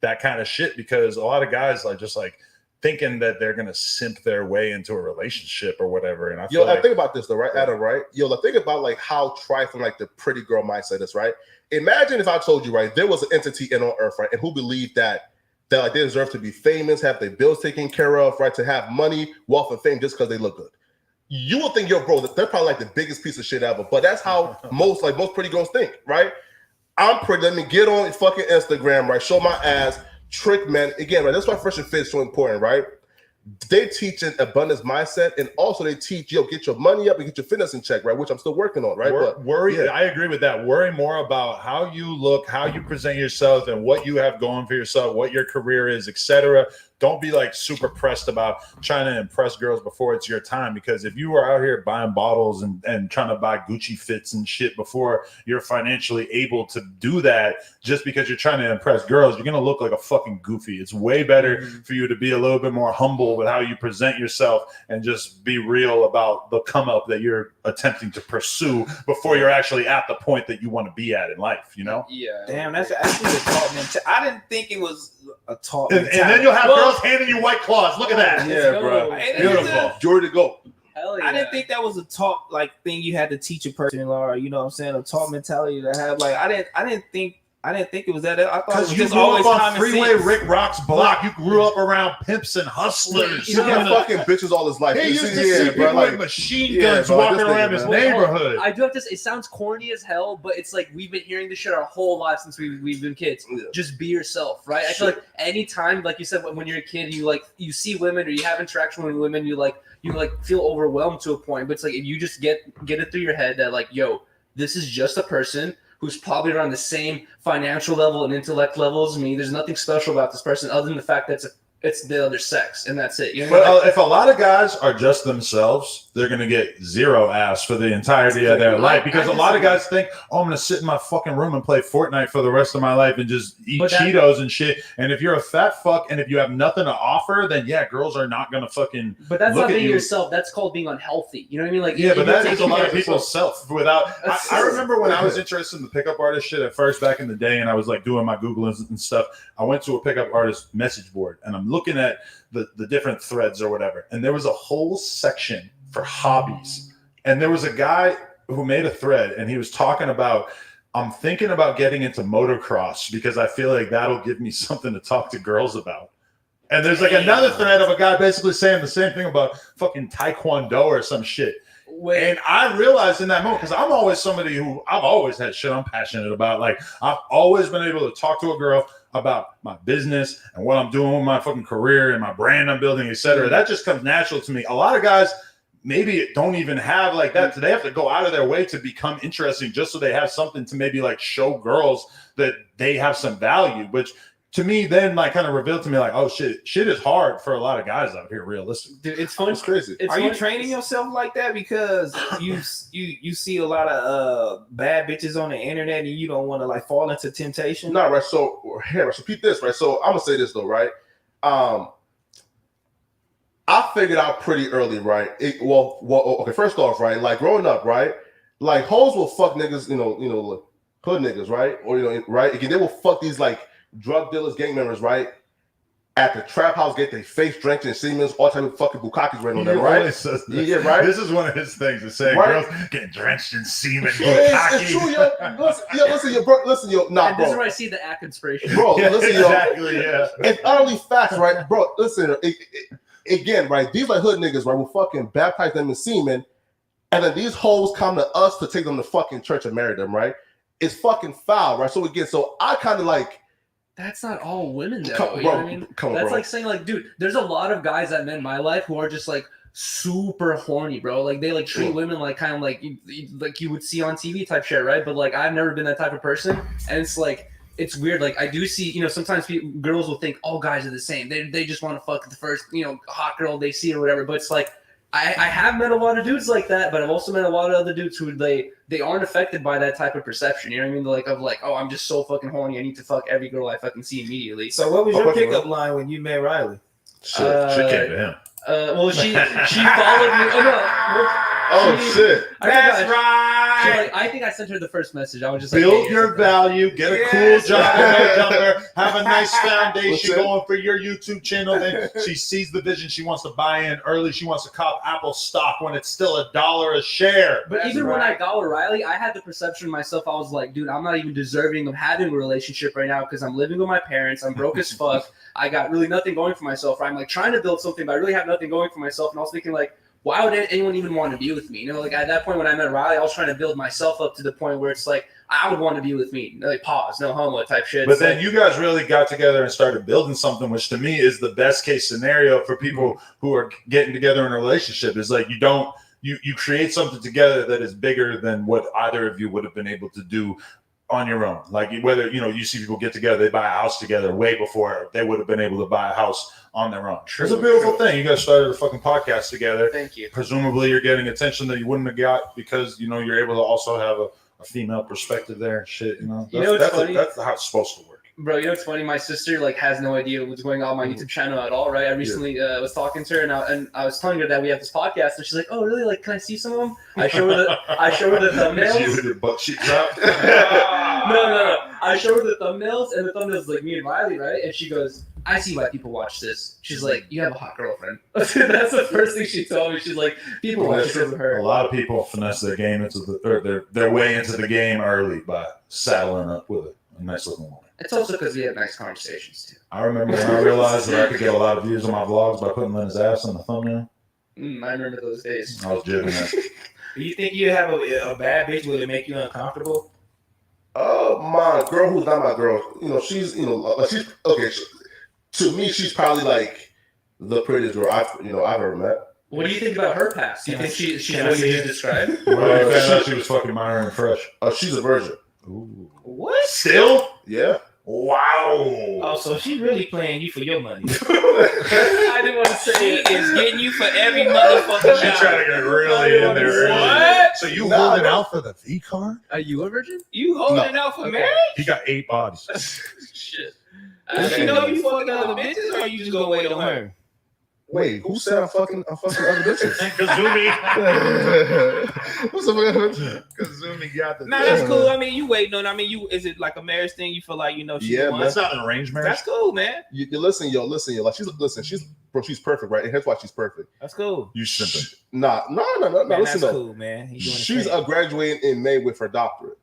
that kind of shit, because a lot of guys are just, like, thinking that they're gonna simp their way into a relationship or whatever. And I feel like, think about this though, right, Adam, right? Think about like how trifling like the pretty girl mindset is, right? Imagine if I told you, right, there was an entity in on earth, right, and who believed that like they deserve to be famous, have their bills taken care of, right, to have money, wealth, and fame just because they look good. You would think, yo, bro, they're probably like the biggest piece of shit ever. But that's how most pretty girls think, right? I'm pretty. Let me get on fucking Instagram, right? Show my ass. Trick men again, right? That's why fresh and fit is so important, right? They teach an abundance mindset, and also they teach, get your money up and get your fitness in check, right? Which I'm still working on, right? I agree with that. Worry more about how you look, how you present yourself, and what you have going for yourself, what your career is, etc. Don't be like super pressed about trying to impress girls before it's your time, because if you are out here buying bottles and trying to buy Gucci fits and shit before you're financially able to do that, just because you're trying to impress girls, you're going to look like a fucking goofy. It's way better for you to be a little bit more humble with how you present yourself and just be real about the come up that you're attempting to pursue before you're actually at the point that you want to be at in life, you know? Yeah. Damn, that's actually a talk mentality. I didn't think it was a talk and then you'll have girls handing you White Claws. Look at that. Yeah, bro. Beautiful. Jordan, go. Hell yeah. I didn't think that was a talk like thing you had to teach a person, or you know what I'm saying, a talk mentality to have. Like I didn't think it was that. I thought it was you just grew always up on common Freeway sense. Rick Rock's block. You grew up around pimps and hustlers. He got fucking bitches all his life. He used to see people with machine guns walking around his neighborhood. I do have to say, it sounds corny as hell, but it's like we've been hearing this shit our whole life since we've been kids. Yeah. Just be yourself, right? I feel like anytime, like you said, when you're a kid, you see women or you have interaction with women, you feel overwhelmed to a point. But it's like if you just get it through your head that like, yo, this is just a person who's probably around the same financial level and intellect level as me. There's nothing special about this person other than the fact that it's the other sex, and that's it. You know what I mean? If a lot of guys are just themselves, they're going to get zero ass for the entirety of their life, because a lot of guys think, oh, I'm going to sit in my fucking room and play Fortnite for the rest of my life and just eat Cheetos and shit. And if you're a fat fuck and if you have nothing to offer, then yeah, girls are not going to fucking But that's look not at being you. yourself. That's called being unhealthy. You know what I mean? Like, yeah, but that is a lot of people. people's self. I remember when I was interested in the pickup artist shit at first back in the day, and I was like doing my Googling and stuff. I went to a pickup artist message board, and I'm looking at the different threads or whatever, and there was a whole section for hobbies, and there was a guy who made a thread, and he was talking about, I'm thinking about getting into motocross because I feel like that'll give me something to talk to girls about. And there's like another thread of a guy basically saying the same thing about fucking taekwondo or some shit. And I realized in that moment, because I'm always somebody who I've always had shit I'm passionate about. Like I've always been able to talk to a girl about my business and what I'm doing with my fucking career and my brand I'm building, etc. That just comes natural to me. A lot of guys maybe don't even have like that. So they have to go out of their way to become interesting just so they have something to maybe like show girls that they have some value, which to me then like kind of revealed to me like, oh shit is hard for a lot of guys out here, realistic. Dude, it's fun. It's crazy. Are you training yourself like that because you see a lot of bad bitches on the internet and you don't want to like fall into temptation? No, right. So here, so repeat this, right? So I'm gonna say this though, right? I figured out pretty early, right? Okay. First off, right? Like growing up, right? Like hoes will fuck niggas, hood niggas, right? Or right? Again, they will fuck these like drug dealers, gang members, right? At the trap house, get their face drenched in semen, all type of fucking bukakis right on them, right? Yeah, right. This is one of his things to say. Right? Girls getting drenched in semen. It's true, yo. Listen, yo. Nah, and bro. this is where I see the act inspiration. Bro, listen, yo. Exactly, yeah. It's utterly facts, right, bro? Listen, again, right? These like hood niggas, right? Will fucking baptize them in semen, and then these hoes come to us to take them to fucking church and marry them, right? It's fucking foul, right? So again, so I kind of like. That's not all women, though. Come, you bro, know what I mean? come on, That's bro. like saying, like, dude, there's a lot of guys I met in my life who are just like super horny, bro. Like they like treat women like kind of like you would see on TV type shit, right? But like I've never been that type of person, and it's like it's weird. Like I do see, sometimes girls will think all guys are the same. They just want to fuck the first hot girl they see or whatever. But it's like I have met a lot of dudes like that, but I've also met a lot of other dudes who they aren't affected by that type of perception. You know what I mean? Oh, I'm just so fucking horny. I need to fuck every girl I fucking see immediately. So what was your pickup line when you met Riley? Shit came to him. Well, she followed me. Shit. That's right. I think I sent her the first message. I was just Build like, your value, get a cool jumper, have a nice foundation going for your YouTube channel. Then she sees the vision. She wants to buy in early. She wants to cop Apple stock when it's still $1 a share. But even when I got with Riley, I had the perception of myself. I was like, dude, I'm not even deserving of having a relationship right now because I'm living with my parents. I'm broke as fuck. I got really nothing going for myself. I'm like trying to build something, but I really have nothing going for myself. And I was thinking like, why would anyone even want to be with me? Like at that point when I met Riley, I was trying to build myself up to the point where it's like, I would want to be with me. Like pause, no homo type shit. But then you guys really got together and started building something, which to me is the best case scenario for people who are getting together in a relationship. Is like you create something together that is bigger than what either of you would have been able to do on your own. Like whether you see people get together, they buy a house together way before they would have been able to buy a house on their own. It's a beautiful thing. You guys started a fucking podcast together. Thank you. Presumably you're getting attention that you wouldn't have got because you're able to also have a female perspective there. Shit, what's funny? That's how it's supposed to work. Bro, it's funny. My sister has no idea what's going on my YouTube channel at all, right? I recently was talking to her and I was telling her that we have this podcast, and she's like, "Oh, really? Like, can I see some of them?" I show her the thumbnails. You with your butt cheeks out. No. I show her the thumbnails, and the thumbnails like me and Riley, right? And she goes, "I see why people watch this." She's like, "You have a hot girlfriend." That's the first thing she told me. She's like, "People watch this with her." A lot of people finesse their game their way into the game early by saddling up with a nice looking woman. It's also because we have nice conversations too. I remember when I realized that I could get a lot of views on my vlogs by putting Lena's ass on the thumbnail. I remember those days. I was jibbing that. Do you think you have a bad bitch? Will it make you uncomfortable? My girl who's not my girl, she's she's okay. To me, she's probably like the prettiest girl I've ever met. What do you think about her past? Do you think she's what you just described? When you found out she was fucking Myron Fresh. She's a virgin. Ooh. What? Still? Yeah. Wow. Oh, so she really playing you for your money. I didn't want to say She it. is getting you for every motherfucking She's dollar. trying to get really in there early. What? So you holding out for the V card? Are you a virgin? You holding out for marriage? He got 8 bodies. Shit. Does she know you fucking other bitches, or you just gonna wait on her? Wait, who said I'm fucking other bitches? Kazumi. What's up, man? Kazumi got the. Nah, that's cool. I mean, you waiting on. I mean, is it like a marriage thing? You feel like she Yeah, wants? That's not an arranged marriage. That's cool, man. You listen, yo. Like she's perfect, right? And here's why she's perfect. That's cool. You simping. No. Man, Listen, that's though. cool, man. She's graduating in May with her doctorate.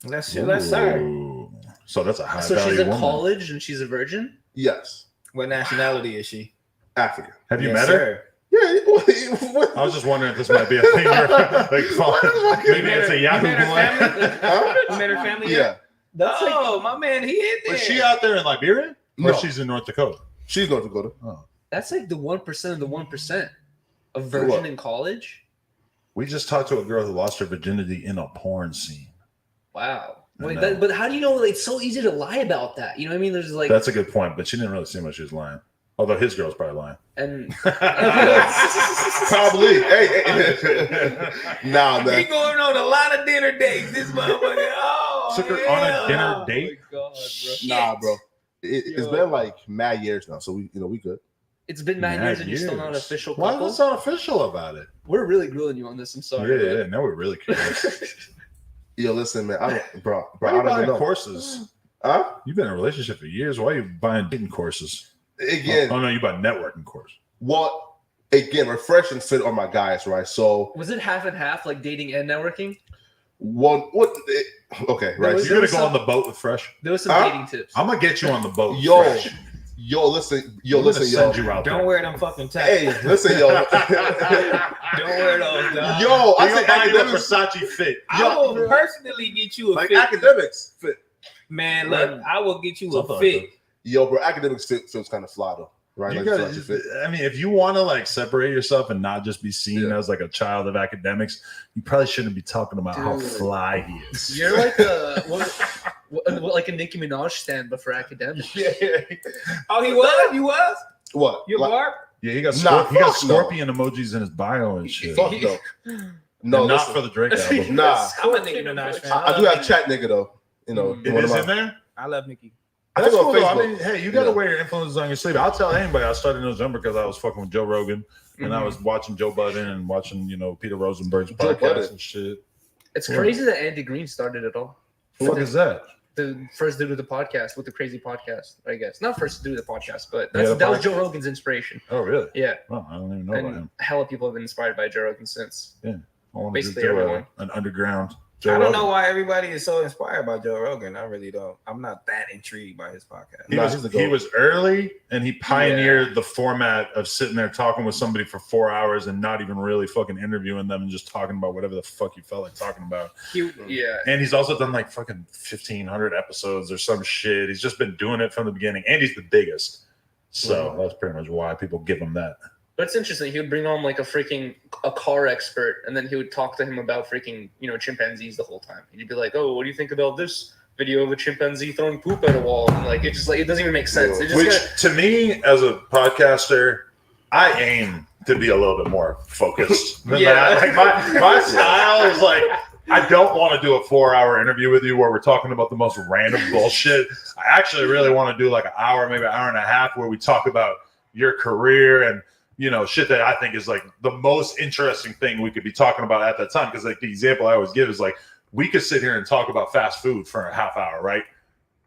Let's start. Ooh. So that's a high So value she's at woman. college and she's a virgin? Yes, What nationality is she? African. Have you Yes, met her? sir. Yeah. I was just wondering if this might be a thing. Like, maybe it's a Yahoo You met her boy. family? You met her family? Yeah. That's my man, he hit there. Was she out there in Liberia? Or No. she's in North Dakota? She's North Dakota. Oh. That's like the 1% of the 1% of virgin in college. We just talked to a girl who lost her virginity in a porn scene. Wow. I Wait, know. but how do you know? It's so easy to lie about that. You know what I mean? There's like That's a good point, but she didn't really seem like she was lying. Although his girl's probably lying. and Probably. Hey. Nah, He man. going on a lot of dinner dates. This motherfucker. Oh, Took her yeah. on a dinner date. God, bro. Nah, bro. It's been like mad years now, so we good. It's been 9 years and you're still not an official Why couple. was not official about it? We're really grilling you on this. I'm sorry. Yeah, now we're really curious. Yo, listen, man. I don't, bro. Why I are you don't even buying know. courses? Huh? You've been in a relationship for years. Why are you buying dating courses? Again, Oh no, you buy networking course. what? Again, refresh and fit on my guys, right? So, Was it half and half, like dating and networking? Okay, right. was- You're gonna was go some- on the boat with Fresh. There was some Huh? dating tips. I'm gonna get you on the boat. With Yo, Fresh. listen, I'm gonna yo. send you out Don't there. wear them fucking ties. Hey, listen, yo. Don't wear those, dog. Yo, I You're say gonna buy you a academics, Versace fit. I will personally get you a like fit. academics fit. Man, look, I will get you Something a like fit. Yo, bro, academics fit feels kind of fly though, right? You Like gotta, Versace fit. I mean, if you want to like separate yourself and not just be seen Yeah. as like a child of academics, you probably shouldn't be talking about how Dude. fly he is. You're like a like a Nicki Minaj stand, but for academics. Oh, he was? You was? What? You Like, barb? Yeah, he got Nah, he got fuck no. scorpion emojis in his bio and shit. Fuck no. No, And not listen, for the Drake album. Nah. I'm a Nicki Minaj fan. I do have chat nigga though. You know, It one is of in my. there. I love Nicki. I That's think on cool though. I Facebook. mean, hey, you got to Yeah. wear your influences on your sleeve. I'll tell anybody. I started in November because I was fucking with Joe Rogan and I was watching Joe Budden and watching, Peter Rosenberg's Joe podcast Budden. and shit. It's Yeah. crazy that Andy Green started it all. The fuck is that? The first dude with the podcast, with the crazy podcast, I guess. Not first dude with the podcast, but Yeah, the that was podcast. Joe Rogan's inspiration. Oh, really? Yeah. Well, I don't even know about And him. hella people have been inspired by Joe Rogan since. I want to basically do everyone. an underground. Joe I don't Rogan. know why everybody is so inspired by Joe Rogan. I really don't. I'm not that intrigued by his podcast. He Nah, was he's the he GOAT. was early and he pioneered the format of sitting there talking with somebody for 4 hours and not even really fucking interviewing them and just talking about whatever the fuck you felt like talking about. Yeah. And he's also done like fucking 1,500 episodes or some shit. He's just been doing it from the beginning, and he's the biggest. So that's pretty much why people give him that. But it's interesting. He would bring on like a car expert, and then he would talk to him about freaking, chimpanzees the whole time. He'd be like, "Oh, what do you think about this video of a chimpanzee throwing poop at a wall?" And like, it doesn't even make sense. It just Which kinda- to me, as a podcaster, I aim to be a little bit more focused than Yeah. that. Like my style is like, I don't want to do a 4-hour interview with you where we're talking about the most random bullshit. I actually really want to do like an hour, maybe an hour and a half, where we talk about your career and shit that I think is like the most interesting thing we could be talking about at that time. Because like the example I always give is like, we could sit here and talk about fast food for a half hour, right?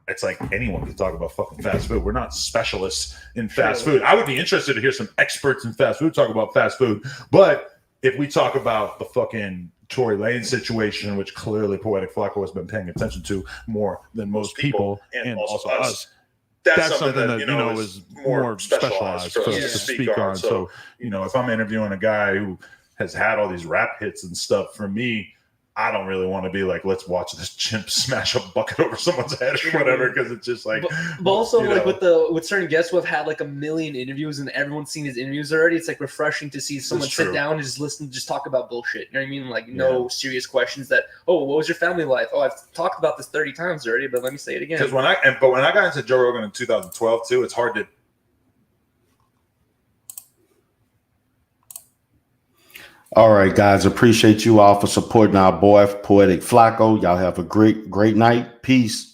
It's like anyone can talk about fucking fast food. We're not specialists in fast food. I would be interested to hear some experts in fast food talk about fast food. But if we talk about the fucking Tory Lane situation, which clearly Poetik Flakko has been paying attention to more than most people, and also us, that's something that is more specialized for us to speak on. So if I'm interviewing a guy who has had all these rap hits and stuff, for me, I don't really want to be like, let's watch this chimp smash a bucket over someone's head or whatever, because it's just like. But also like with certain guests who have had like a million interviews and everyone's seen his interviews already, it's like refreshing to see someone sit down and just listen, just talk about bullshit. You know what I mean? Like no serious questions that, oh, what was your family life? Oh, I've talked about this 30 times already, but let me say it again. Because when I got into Joe Rogan in 2012 too, it's hard to. All right, guys. Appreciate you all for supporting our boy, Poetik Flakko. Y'all have a great night. Peace.